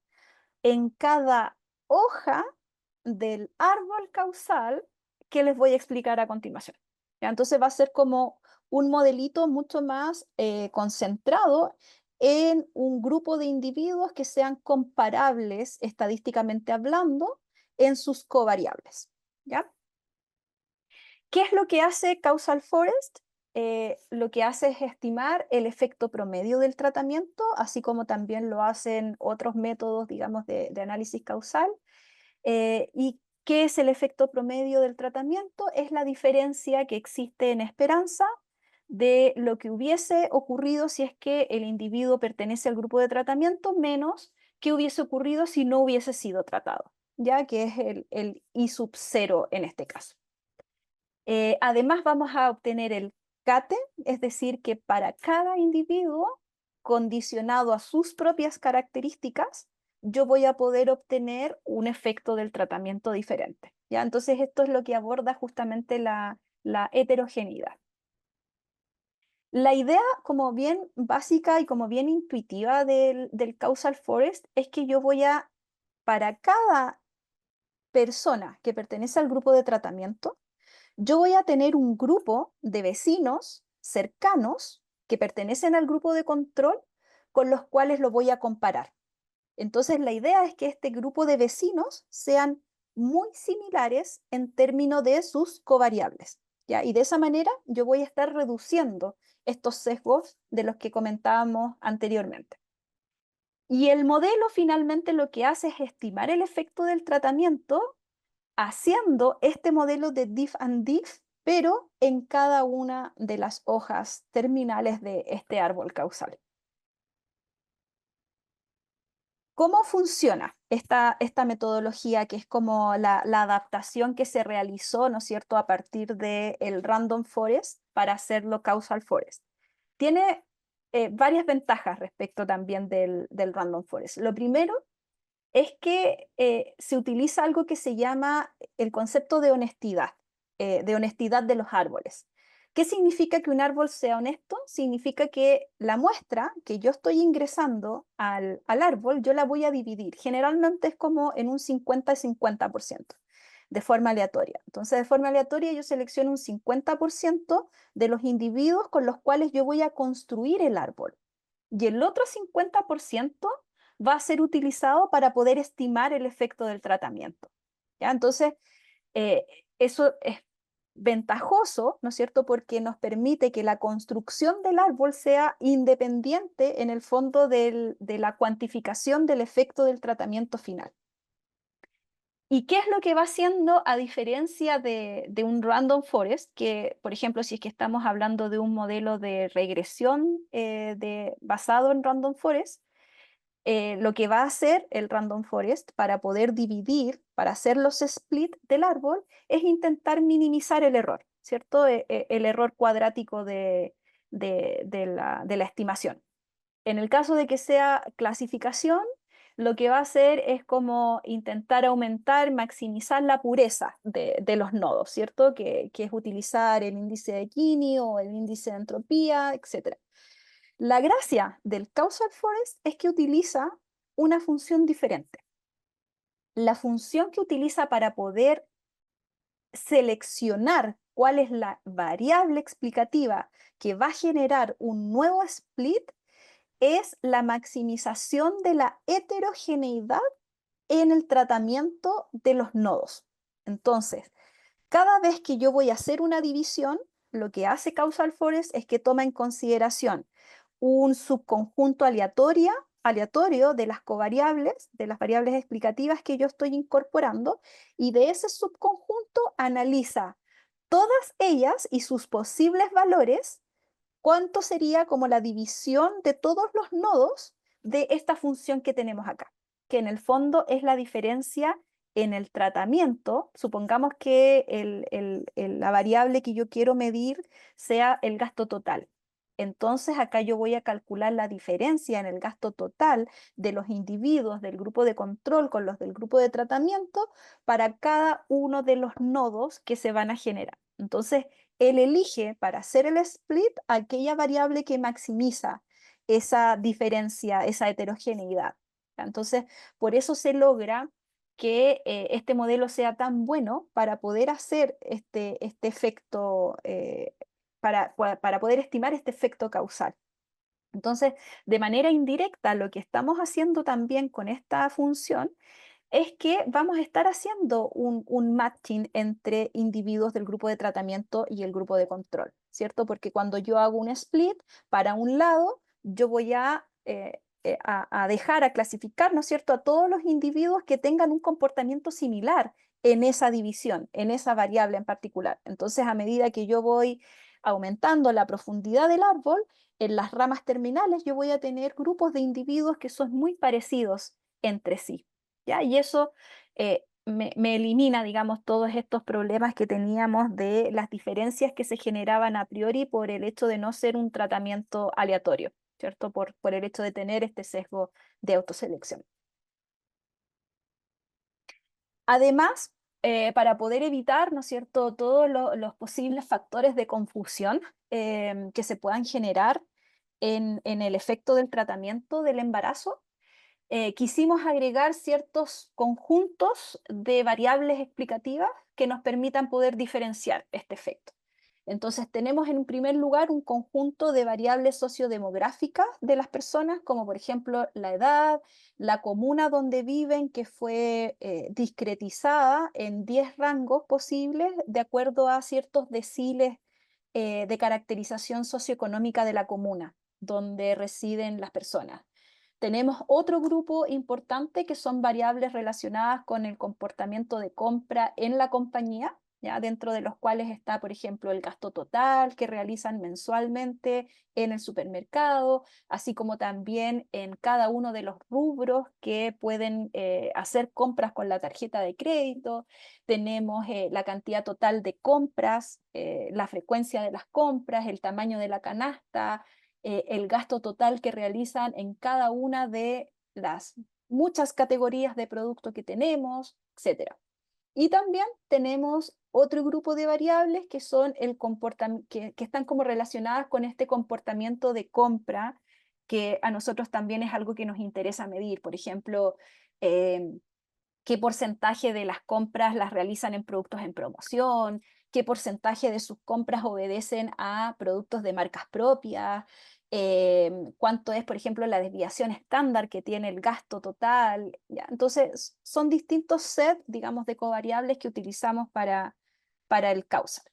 S2: en cada hoja del árbol causal que les voy a explicar a continuación. ¿Ya? Entonces va a ser como un modelito mucho más concentrado en un grupo de individuos que sean comparables estadísticamente hablando en sus covariables. ¿Ya? ¿Qué es lo que hace Causal Forest? Lo que hace es estimar el efecto promedio del tratamiento, así como también lo hacen otros métodos, digamos, de análisis causal. ¿Y qué es el efecto promedio del tratamiento? Es la diferencia que existe en esperanza de lo que hubiese ocurrido si es que el individuo pertenece al grupo de tratamiento, menos qué hubiese ocurrido si no hubiese sido tratado, ya que es el I sub 0 en este caso. Además, vamos a obtener el CATE, es decir, que para cada individuo, condicionado a sus propias características, yo voy a poder obtener un efecto del tratamiento diferente. ¿Ya? Entonces, esto es lo que aborda justamente la heterogeneidad. La idea, como bien básica y como bien intuitiva del Causal Forest, es que yo voy a, para cada persona que pertenece al grupo de tratamiento, yo voy a tener un grupo de vecinos cercanos que pertenecen al grupo de control con los cuales lo voy a comparar. Entonces, la idea es que este grupo de vecinos sean muy similares en términos de sus covariables, ¿ya? Y de esa manera yo voy a estar reduciendo estos sesgos de los que comentábamos anteriormente. Y el modelo finalmente lo que hace es estimar el efecto del tratamiento haciendo este modelo de diff and diff, pero en cada una de las hojas terminales de este árbol causal. ¿Cómo funciona esta metodología que es como la adaptación que se realizó, ¿no es cierto?, a partir del Random Forest para hacerlo Causal Forest? Tiene varias ventajas respecto también del Random Forest. Lo primero es que se utiliza algo que se llama el concepto de honestidad de los árboles. ¿Qué significa que un árbol sea honesto? Significa que la muestra que yo estoy ingresando al árbol, yo la voy a dividir. Generalmente es como en un 50 y 50%, de forma aleatoria. Entonces, de forma aleatoria yo selecciono un 50% de los individuos con los cuales yo voy a construir el árbol. Y el otro 50% va a ser utilizado para poder estimar el efecto del tratamiento, ¿ya? Entonces, eh, eso es ventajoso, ¿no es cierto?, porque nos permite que la construcción del árbol sea independiente en el fondo de la cuantificación del efecto del tratamiento final. ¿Y qué es lo que va haciendo a diferencia de un random forest? Que, por ejemplo, si es que estamos hablando de un modelo de regresión basado en random forest, lo que va a hacer el random forest para poder dividir, para hacer los split del árbol, es intentar minimizar el error, ¿cierto? El error cuadrático de la estimación. En el caso de que sea clasificación, lo que va a hacer es como intentar aumentar, maximizar la pureza de los nodos, ¿cierto? Que es utilizar el índice de Gini o el índice de entropía, etc. La gracia del Causal Forest es que utiliza una función diferente. La función que utiliza para poder seleccionar cuál es la variable explicativa que va a generar un nuevo split es la maximización de la heterogeneidad en el tratamiento de los nodos. Entonces, cada vez que yo voy a hacer una división, lo que hace Causal Forest es que toma en consideración un subconjunto aleatorio de las covariables, de las variables explicativas que yo estoy incorporando, y de ese subconjunto analiza todas ellas y sus posibles valores, cuánto sería como la división de todos los nodos de esta función que tenemos acá, que en el fondo es la diferencia en el tratamiento. Supongamos que la variable que yo quiero medir sea el gasto total. Entonces acá yo voy a calcular la diferencia en el gasto total de los individuos del grupo de control con los del grupo de tratamiento para cada uno de los nodos que se van a generar. Entonces, él elige para hacer el split aquella variable que maximiza esa diferencia, esa heterogeneidad. Entonces, por eso se logra que este modelo sea tan bueno para poder hacer este efecto, para poder estimar este efecto causal. Entonces, de manera indirecta, lo que estamos haciendo también con esta función es que vamos a estar haciendo un matching entre individuos del grupo de tratamiento y el grupo de control, ¿cierto? Porque cuando yo hago un split, para un lado, yo voy a dejar, a clasificar, ¿no es cierto?, a todos los individuos que tengan un comportamiento similar en esa división, en esa variable en particular. Entonces, a medida que yo voy aumentando la profundidad del árbol, en las ramas terminales yo voy a tener grupos de individuos que son muy parecidos entre sí, ¿ya? Y eso me elimina, digamos, todos estos problemas que teníamos de las diferencias que se generaban a priori por el hecho de no ser un tratamiento aleatorio, ¿cierto? Por el hecho de tener este sesgo de autoselección. Además, para poder evitar, ¿no es cierto?, todos los posibles factores de confusión que se puedan generar en el efecto del tratamiento del embarazo, quisimos agregar ciertos conjuntos de variables explicativas que nos permitan poder diferenciar este efecto. Entonces tenemos en primer lugar un conjunto de variables sociodemográficas de las personas, como por ejemplo la edad, la comuna donde viven, que fue discretizada en 10 rangos posibles de acuerdo a ciertos deciles de caracterización socioeconómica de la comuna donde residen las personas. Tenemos otro grupo importante que son variables relacionadas con el comportamiento de compra en la compañía, ¿ya? Dentro de los cuales está, por ejemplo, el gasto total que realizan mensualmente en el supermercado, así como también en cada uno de los rubros que pueden hacer compras con la tarjeta de crédito. Tenemos la cantidad total de compras, la frecuencia de las compras, el tamaño de la canasta, el gasto total que realizan en cada una de las muchas categorías de producto que tenemos, etcétera. Y también tenemos otro grupo de variables que son el que están como relacionadas con este comportamiento de compra, que a nosotros también es algo que nos interesa medir. Por ejemplo, qué porcentaje de las compras las realizan en productos en promoción, qué porcentaje de sus compras obedecen a productos de marcas propias, cuánto es, por ejemplo, la desviación estándar que tiene el gasto total. ¿Ya? Entonces, son distintos sets, digamos, de covariables que utilizamos para el causal.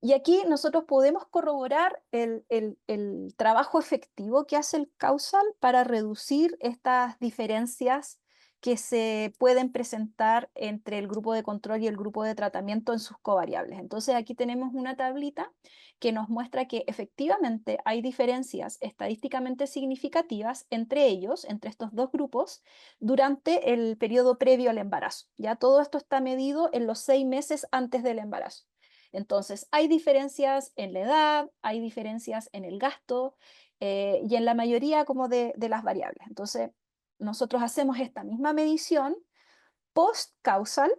S2: Y aquí nosotros podemos corroborar el trabajo efectivo que hace el causal para reducir estas diferencias que se pueden presentar entre el grupo de control y el grupo de tratamiento en sus covariables. Entonces aquí tenemos una tablita que nos muestra que efectivamente hay diferencias estadísticamente significativas entre ellos, entre estos dos grupos, durante el periodo previo al embarazo. Ya todo esto está medido en los 6 meses antes del embarazo. Entonces, hay diferencias en la edad, hay diferencias en el gasto y en la mayoría como de las variables. Entonces, nosotros hacemos esta misma medición post-causal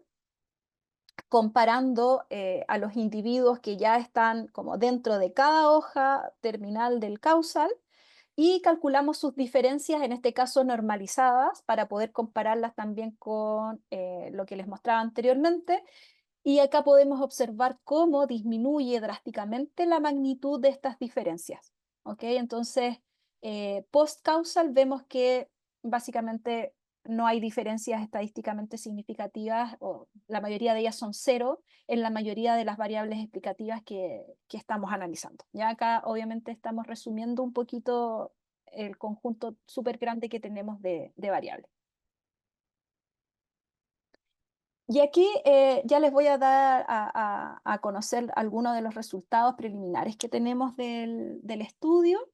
S2: comparando a los individuos que ya están como dentro de cada hoja terminal del causal y calculamos sus diferencias, en este caso normalizadas, para poder compararlas también con lo que les mostraba anteriormente. Y acá podemos observar cómo disminuye drásticamente la magnitud de estas diferencias. ¿Ok? Entonces, post-causal vemos que básicamente no hay diferencias estadísticamente significativas, o la mayoría de ellas son cero en la mayoría de las variables explicativas que estamos analizando. Ya acá obviamente estamos resumiendo un poquito el conjunto súper grande que tenemos de variables. Y aquí ya les voy a dar a conocer algunos de los resultados preliminares que tenemos del estudio.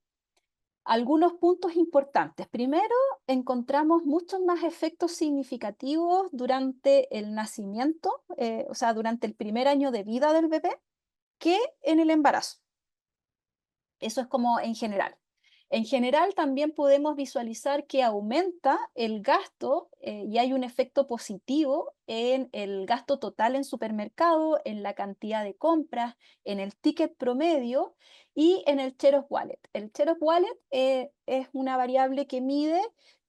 S2: Algunos puntos importantes. Primero, encontramos muchos más efectos significativos durante el nacimiento, o sea, durante el primer año de vida del bebé, que en el embarazo. Eso es como en general. En general también podemos visualizar que aumenta el gasto y hay un efecto positivo en el gasto total en supermercado, en la cantidad de compras, en el ticket promedio y en el share of wallet. El share of wallet es una variable que mide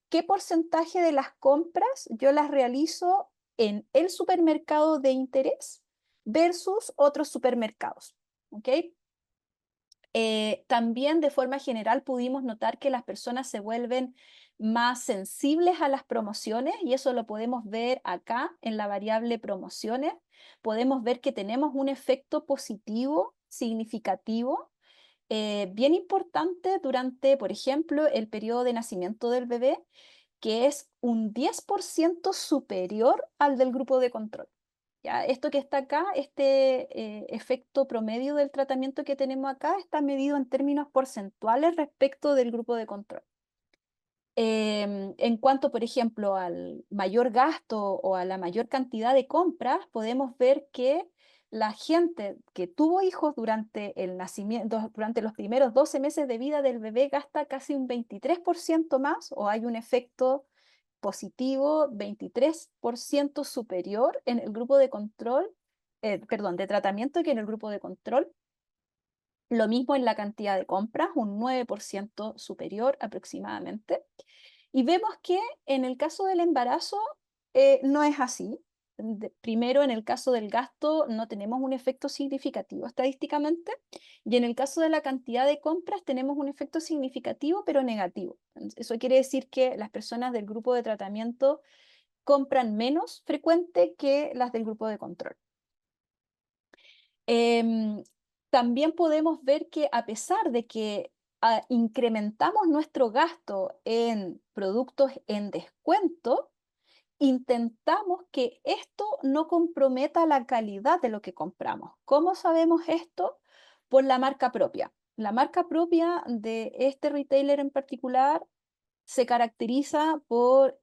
S2: qué porcentaje de las compras yo las realizo en el supermercado de interés versus otros supermercados. ¿Ok? También de forma general pudimos notar que las personas se vuelven más sensibles a las promociones y eso lo podemos ver acá en la variable promociones. Podemos ver que tenemos un efecto positivo significativo, bien importante durante, por ejemplo, el periodo de nacimiento del bebé, que es un 10% superior al del grupo de control. ¿Ya? Esto que está acá, este efecto promedio del tratamiento que tenemos acá, está medido en términos porcentuales respecto del grupo de control. En cuanto, por ejemplo, al mayor gasto o a la mayor cantidad de compras, podemos ver que la gente que tuvo hijos durante el nacimiento, durante los primeros 12 meses de vida del bebé, gasta casi un 23% más, o hay un efecto positivo 23% superior en el grupo de control, perdón, de tratamiento que en el grupo de control. Lo mismo en la cantidad de compras, un 9% superior aproximadamente. Y vemos que en el caso del embarazo no es así. primero, en el caso del gasto, no tenemos un efecto significativo estadísticamente, y en el caso de la cantidad de compras tenemos un efecto significativo, pero negativo. Eso quiere decir que las personas del grupo de tratamiento compran menos frecuente que las del grupo de control. También podemos ver que a pesar de que incrementamos nuestro gasto en productos en descuento, intentamos que esto no comprometa la calidad de lo que compramos. ¿Cómo sabemos esto? Por la marca propia. La marca propia de este retailer en particular se caracteriza por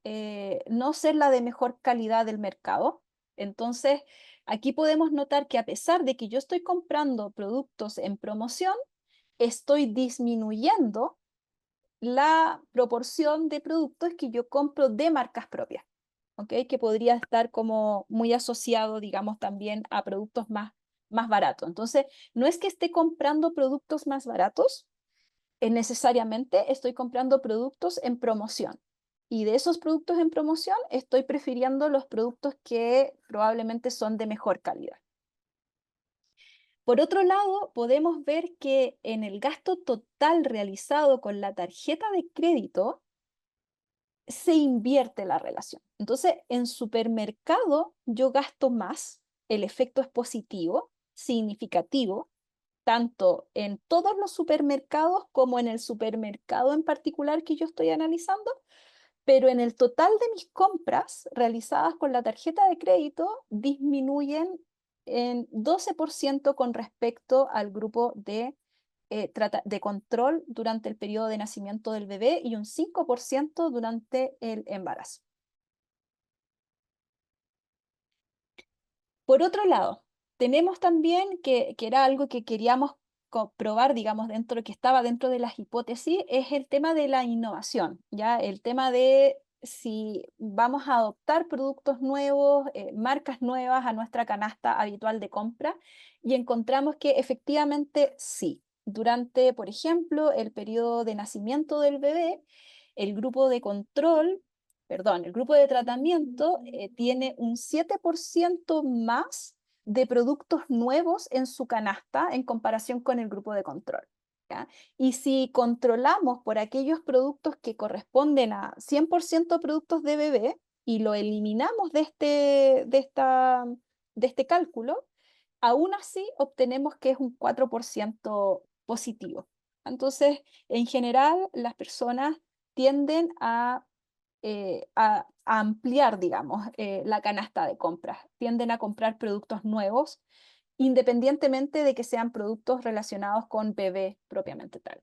S2: no ser la de mejor calidad del mercado. Entonces, aquí podemos notar que a pesar de que yo estoy comprando productos en promoción, estoy disminuyendo la proporción de productos que yo compro de marcas propias, ¿ok? Que podría estar como muy asociado, digamos, también a productos más baratos. Entonces, no es que esté comprando productos más baratos, necesariamente estoy comprando productos en promoción. Y de esos productos en promoción estoy prefiriendo los productos que probablemente son de mejor calidad. Por otro lado, podemos ver que en el gasto total realizado con la tarjeta de crédito se invierte la relación. Entonces, en supermercado yo gasto más, el efecto es positivo, significativo, tanto en todos los supermercados como en el supermercado en particular que yo estoy analizando, pero en el total de mis compras realizadas con la tarjeta de crédito disminuyen en 12% con respecto al grupo de control durante el periodo de nacimiento del bebé y un 5% durante el embarazo. Por otro lado, tenemos también que era algo que queríamos comprobar, digamos, que estaba dentro de las hipótesis, es el tema de la innovación, ¿ya? El tema de si vamos a adoptar productos nuevos, marcas nuevas a nuestra canasta habitual de compra, y encontramos que efectivamente sí. Durante, por ejemplo, el periodo de nacimiento del bebé, el grupo de control el grupo de tratamiento tiene un 7% más de productos nuevos en su canasta en comparación con el grupo de control, ¿ya? Y si controlamos por aquellos productos que corresponden a 100% productos de bebé y lo eliminamos de este cálculo, aún así obtenemos que es un 4% positivo. Entonces, en general, las personas tienden a ampliar, digamos, la canasta de compras. Tienden a comprar productos nuevos, independientemente de que sean productos relacionados con bebé propiamente tal.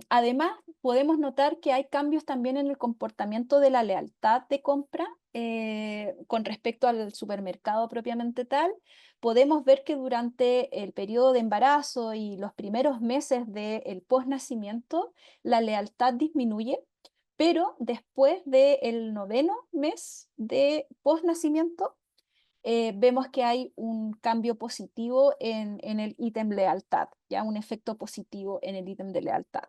S2: Además, podemos notar que hay cambios también en el comportamiento de la lealtad de compra con respecto al supermercado propiamente tal. Podemos ver que durante el periodo de embarazo y los primeros meses del posnacimiento, la lealtad disminuye, pero después del 9º mes de posnacimiento, vemos que hay un cambio positivo en el ítem lealtad, ya un efecto positivo en el ítem de lealtad.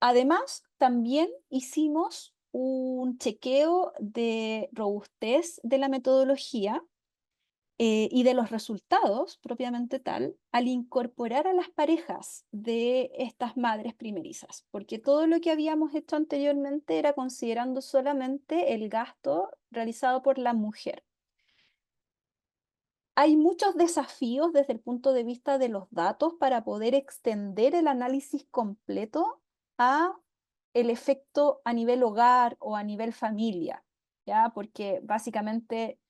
S2: Además, también hicimos un chequeo de robustez de la metodología y de los resultados propiamente tal al incorporar a las parejas de estas madres primerizas, porque todo lo que habíamos hecho anteriormente era considerando solamente el gasto realizado por la mujer. Hay muchos desafíos desde el punto de vista de los datos para poder extender el análisis completo a el efecto a nivel hogar o a nivel familia, ¿ya? Porque básicamente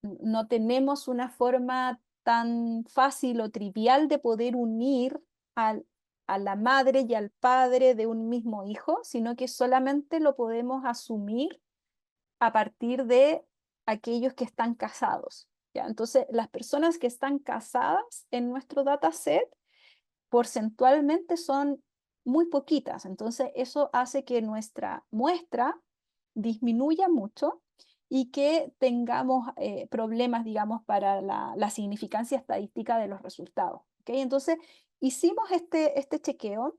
S2: no tenemos una forma tan fácil o trivial de poder unir a la madre y al padre de un mismo hijo, sino que solamente lo podemos asumir a partir de aquellos que están casados, ¿ya? Entonces, las personas que están casadas en nuestro dataset porcentualmente son muy poquitas, entonces eso hace que nuestra muestra disminuya mucho y que tengamos problemas, digamos, para la significancia estadística de los resultados, ¿okay? Entonces, hicimos este chequeo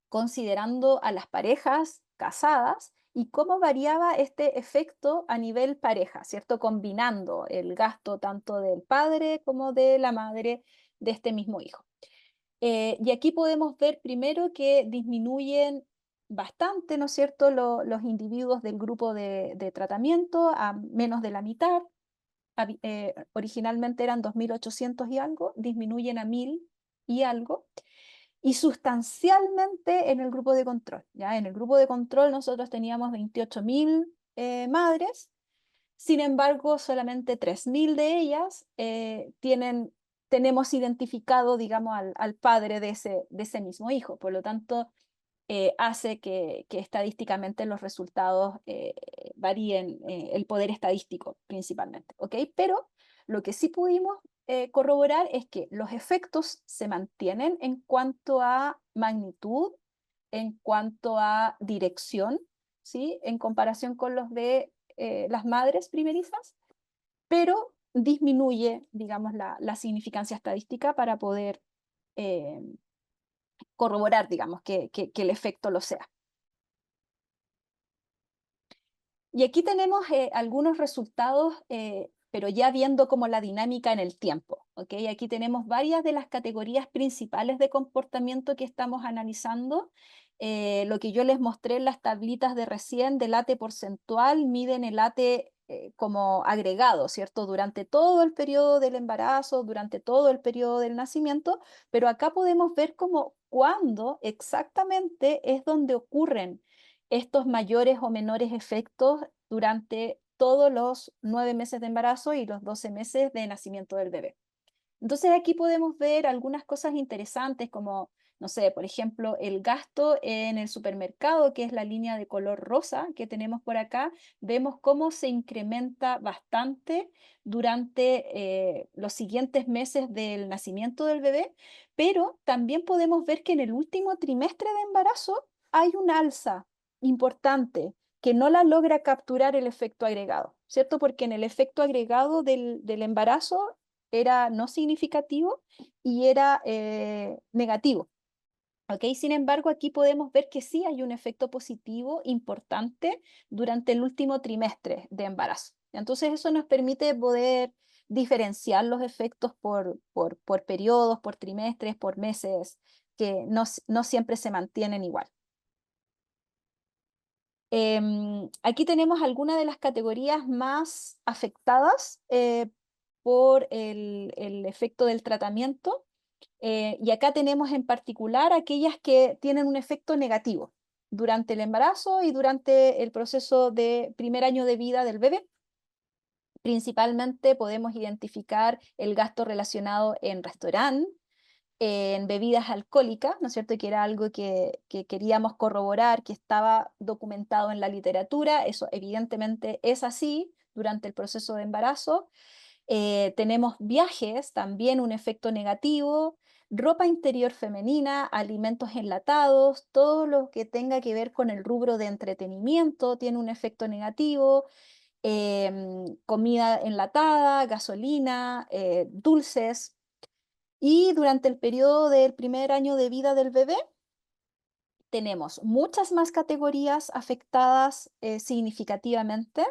S2: considerando a las parejas casadas y cómo variaba este efecto a nivel pareja, ¿cierto? Combinando el gasto tanto del padre como de la madre de este mismo hijo. Y aquí podemos ver primero que disminuyen bastante, ¿no es cierto?, los individuos del grupo de tratamiento a menos de la mitad. Originalmente eran 2.800 y algo, disminuyen a 1.000 y algo. Y sustancialmente en el grupo de control. ¿Ya? En el grupo de control nosotros teníamos 28.000 madres. Sin embargo, solamente 3.000 de ellas tenemos identificado, digamos, al padre de ese mismo hijo. Por lo tanto, hace que estadísticamente los resultados varíen, el poder estadístico principalmente. ¿Ok? Pero lo que sí pudimos corroborar es que los efectos se mantienen en cuanto a magnitud, en cuanto a dirección, ¿sí? En comparación con los de las madres primerizas, pero disminuye, digamos, la significancia estadística para poder eh, corroborar, digamos, que el efecto lo sea. Y aquí tenemos algunos resultados, pero ya viendo como la dinámica en el tiempo. ¿Okay? Aquí tenemos varias de las categorías principales de comportamiento que estamos analizando. Lo que yo les mostré en las tablitas de recién del ATE porcentual, miden el ATE como agregado, ¿cierto? Durante todo el periodo del embarazo, durante todo el periodo del nacimiento, pero acá podemos ver como cuándo exactamente es donde ocurren estos mayores o menores efectos durante todos los 9 meses de embarazo y los 12 meses de nacimiento del bebé. Entonces aquí podemos ver algunas cosas interesantes como, no sé, por ejemplo, el gasto en el supermercado, que es la línea de color rosa que tenemos por acá. Vemos cómo se incrementa bastante durante los siguientes meses del nacimiento del bebé, pero también podemos ver que en el último trimestre de embarazo hay un alza importante que no la logra capturar el efecto agregado, ¿cierto? Porque en el efecto agregado del embarazo era no significativo y era negativo. ¿Okay? Sin embargo, aquí podemos ver que sí hay un efecto positivo importante durante el último trimestre de embarazo. Entonces, eso nos permite poder diferenciar los efectos por periodos, por trimestres, por meses, que no siempre se mantienen igual. Aquí tenemos algunas de las categorías más afectadas por el efecto del tratamiento. Y acá tenemos en particular aquellas que tienen un efecto negativo durante el embarazo y durante el proceso de primer año de vida del bebé. Principalmente podemos identificar el gasto relacionado en restaurante, en bebidas alcohólicas, ¿no es cierto? Que era algo que queríamos corroborar, que estaba documentado en la literatura. Eso evidentemente es así durante el proceso de embarazo. Tenemos viajes, también un efecto negativo, ropa interior femenina, alimentos enlatados, todo lo que tenga que ver con el rubro de entretenimiento tiene un efecto negativo, comida enlatada, gasolina, dulces. Y durante el periodo del primer año de vida del bebé, tenemos muchas más categorías afectadas significativamente.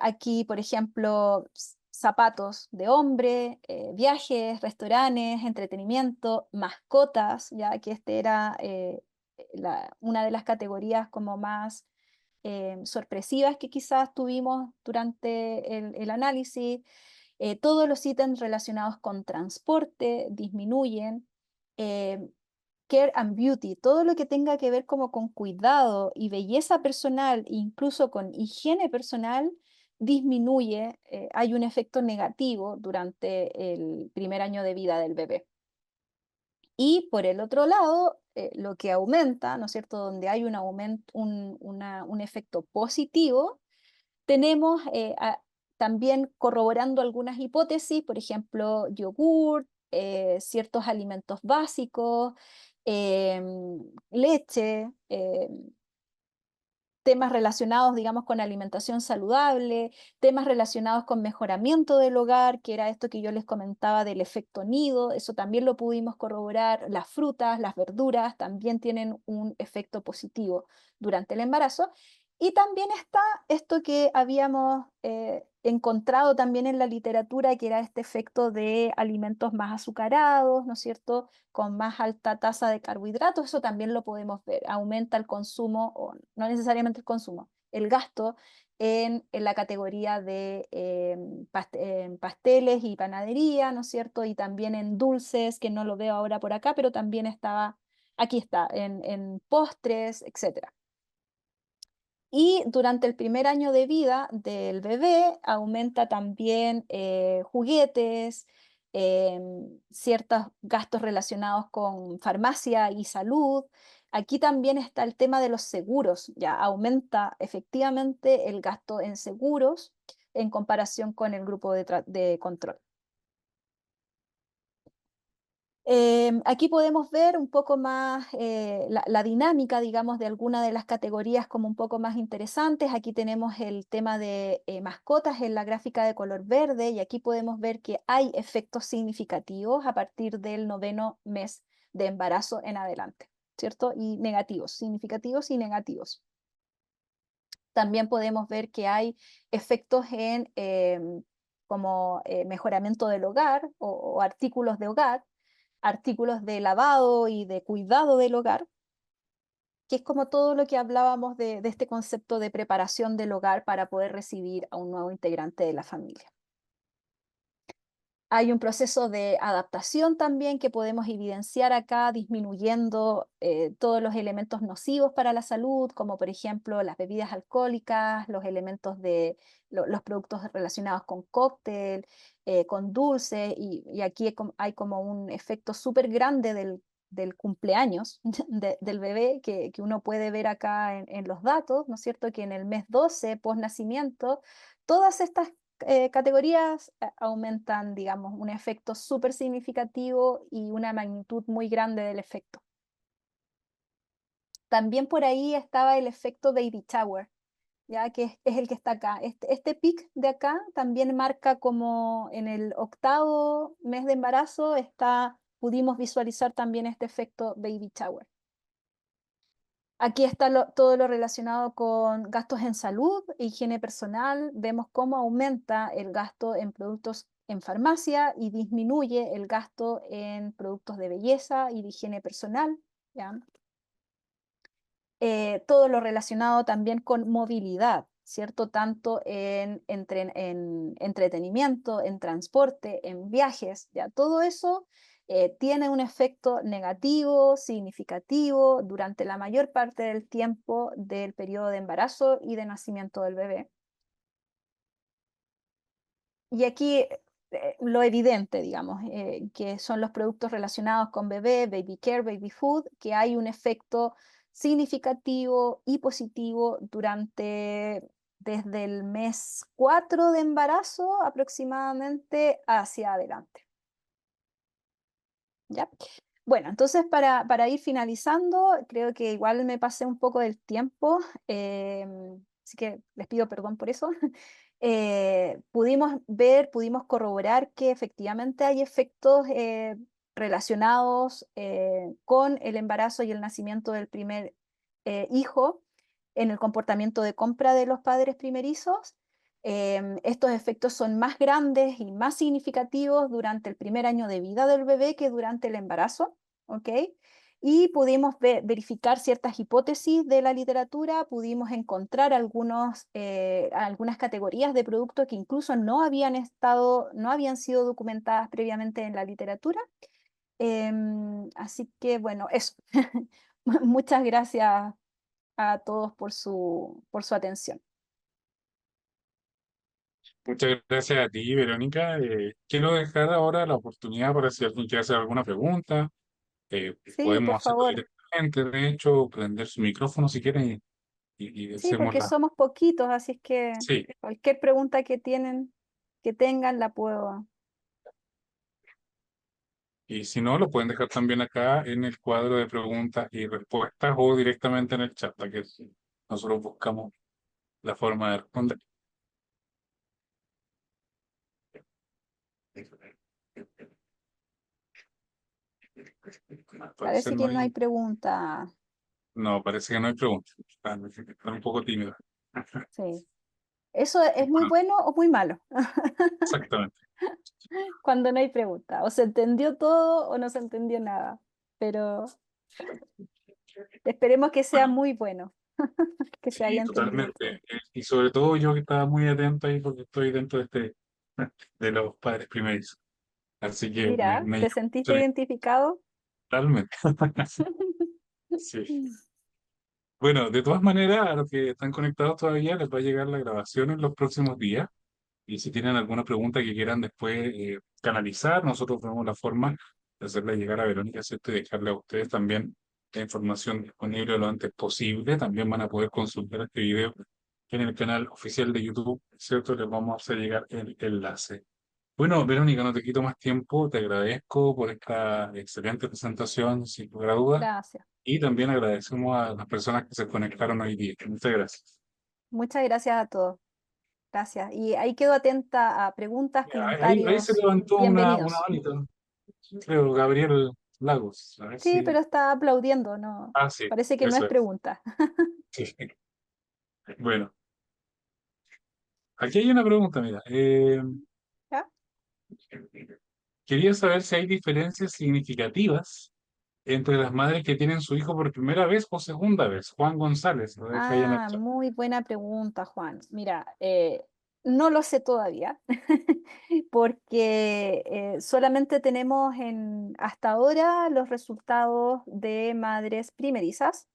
S2: Aquí, por ejemplo, zapatos de hombre, viajes, restaurantes, entretenimiento, mascotas, ya que este era una de las categorías como más sorpresivas que quizás tuvimos durante el análisis. Todos los ítems relacionados con transporte disminuyen. eh, Care and beauty, todo lo que tenga que ver como con cuidado y belleza personal, incluso con higiene personal, disminuye, hay un efecto negativo durante el primer año de vida del bebé. Y por el otro lado, lo que aumenta, ¿no es cierto?, donde hay un aumento, un efecto positivo, tenemos también corroborando algunas hipótesis, por ejemplo, yogur, ciertos alimentos básicos, leche, temas relacionados, digamos, con alimentación saludable, temas relacionados con mejoramiento del hogar, que era esto que yo les comentaba del efecto nido, eso también lo pudimos corroborar. Las frutas, las verduras también tienen un efecto positivo durante el embarazo. Y también está esto que habíamos encontrado también en la literatura, que era este efecto de alimentos más azucarados, ¿no es cierto?, con más alta tasa de carbohidratos. Eso también lo podemos ver. Aumenta el consumo, o no necesariamente el consumo, el gasto en la categoría de en pasteles y panadería, ¿no es cierto? Y también en dulces, que no lo veo ahora por acá, pero también estaba, aquí está, en postres, etcétera. Y durante el primer año de vida del bebé aumenta también juguetes, ciertos gastos relacionados con farmacia y salud. Aquí también está el tema de los seguros, ya aumenta efectivamente el gasto en seguros en comparación con el grupo de control. Aquí podemos ver un poco más la dinámica, digamos, de alguna de las categorías como un poco más interesantes. Aquí tenemos el tema de mascotas en la gráfica de color verde, y aquí podemos ver que hay efectos significativos a partir del 9º mes de embarazo en adelante, ¿cierto? Y negativos, significativos y negativos. También podemos ver que hay efectos en como mejoramiento del hogar o artículos de hogar, artículos de lavado y de cuidado del hogar, que es como todo lo que hablábamos de este concepto de preparación del hogar para poder recibir a un nuevo integrante de la familia. Hay un proceso de adaptación también que podemos evidenciar acá, disminuyendo todos los elementos nocivos para la salud, como por ejemplo las bebidas alcohólicas, los elementos de los productos relacionados con cóctel, con dulce, y aquí hay como un efecto súper grande del cumpleaños del bebé que uno puede ver acá en los datos, ¿no es cierto? Que en el mes 12, post nacimiento, todas estas categorías aumentan, digamos, un efecto súper significativo y una magnitud muy grande del efecto. También por ahí estaba el efecto baby shower, ya que es el que está acá. Este pic de acá también marca como en el 8º mes de embarazo pudimos visualizar también este efecto baby shower. Aquí está todo lo relacionado con gastos en salud e higiene personal. Vemos cómo aumenta el gasto en productos en farmacia y disminuye el gasto en productos de belleza y de higiene personal, ¿ya? Todo lo relacionado también con movilidad, ¿cierto? Tanto en entretenimiento, en transporte, en viajes, ¿ya? Todo eso tiene un efecto negativo, significativo, durante la mayor parte del tiempo del periodo de embarazo y de nacimiento del bebé. Y aquí lo evidente, digamos, que son los productos relacionados con bebé, baby care, baby food, que hay un efecto significativo y positivo desde el mes 4 de embarazo aproximadamente hacia adelante. ¿Ya? Bueno, entonces para ir finalizando, creo que igual me pasé un poco del tiempo, así que les pido perdón por eso. Pudimos corroborar que efectivamente hay efectos relacionados con el embarazo y el nacimiento del primer hijo en el comportamiento de compra de los padres primerizos. Estos efectos son más grandes y más significativos durante el primer año de vida del bebé que durante el embarazo, ¿ok? Y pudimos verificar ciertas hipótesis de la literatura, pudimos encontrar algunas categorías de productos que incluso no habían sido documentadas previamente en la literatura. Así que bueno, eso. Muchas gracias a todos por su atención.
S1: Muchas gracias a ti, Verónica. Quiero dejar ahora la oportunidad para si alguien quiere hacer alguna pregunta.
S2: Sí, por
S1: Podemos hacerlo
S2: favor.
S1: directamente, de hecho, prender su micrófono si quieren y
S2: Sí,
S1: hacemos
S2: porque
S1: la...
S2: somos poquitos, así es que
S1: Sí,
S2: cualquier pregunta que tengan, la puedo.
S1: y si no, lo pueden dejar también acá en el cuadro de preguntas y respuestas o directamente en el chat. Para que nosotros buscamos la forma de responder. Al parecer
S2: Parece
S1: no
S2: que no hay
S1: hay,
S2: pregunta.
S1: no, parece que no hay preguntas. Están un poco tímidos.
S2: Sí. ¿Eso es muy
S1: Bueno,
S2: bueno o muy malo?
S1: exactamente.
S2: Cuando no hay pregunta. O se entendió todo o no se entendió nada. Pero esperemos que sea
S1: Bueno,
S2: muy bueno, que se haya
S1: sí,
S2: entendido
S1: totalmente.
S2: todo.
S1: Y sobre todo yo que estaba muy atento ahí porque estoy dentro de de los padres primerizos. Así que
S2: Mira,
S1: me
S2: ¿te
S1: llama mucho
S2: sentiste identificado?
S1: totalmente. Sí. Bueno, de todas maneras, a los que están conectados todavía les va a llegar la grabación en los próximos días. Y si tienen alguna pregunta que quieran después canalizar, nosotros vemos la forma de hacerle llegar a Verónica, ¿cierto? Y dejarle a ustedes también la información disponible lo antes posible. También van a poder consultar este video en el canal oficial de YouTube, ¿cierto? Les vamos a hacer llegar el enlace. Bueno, Verónica, no te quito más tiempo. Te agradezco por esta excelente presentación, sin lugar a dudas.
S2: Gracias.
S1: Y también agradecemos a las personas que se conectaron hoy día. Muchas gracias.
S2: Muchas gracias a todos. Gracias. Y ahí quedo atenta a preguntas,
S1: Ya, ahí se
S2: comentarios.
S1: levantó una
S2: Bienvenidos.
S1: manita, creo, Gabriel Lagos. A ver
S2: Sí,
S1: si.
S2: pero está aplaudiendo, ¿no?
S1: Ah, sí,
S2: Parece que no es
S1: eso es.
S2: pregunta.
S1: Sí. Bueno, aquí hay una pregunta, mira.
S2: ¿Ya?
S1: Quería saber si hay diferencias significativas entre las madres que tienen su hijo por primera vez o segunda vez. Juan González, lo deja ahí en el
S2: Ah,
S1: chat.
S2: muy buena pregunta, Juan. Mira, no lo sé todavía, porque solamente tenemos hasta ahora los resultados de madres primerizas,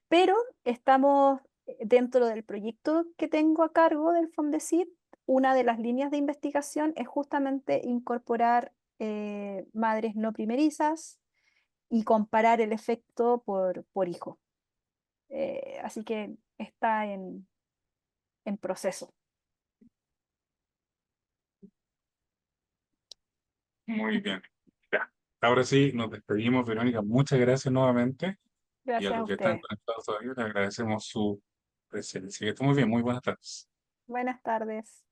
S2: pero estamos dentro del proyecto que tengo a cargo del FONDECID. Una de las líneas de investigación es justamente incorporar madres no primerizas y comparar el efecto por hijo. Así que está en proceso.
S1: Muy bien. Ya. Ahora sí, nos despedimos, Verónica. Muchas gracias nuevamente. Y a
S2: Gracias a
S1: los que están
S2: ustedes.
S1: conectados todavía, les agradecemos su presencia. Que estén muy bien. Muy buenas tardes.
S2: Buenas tardes.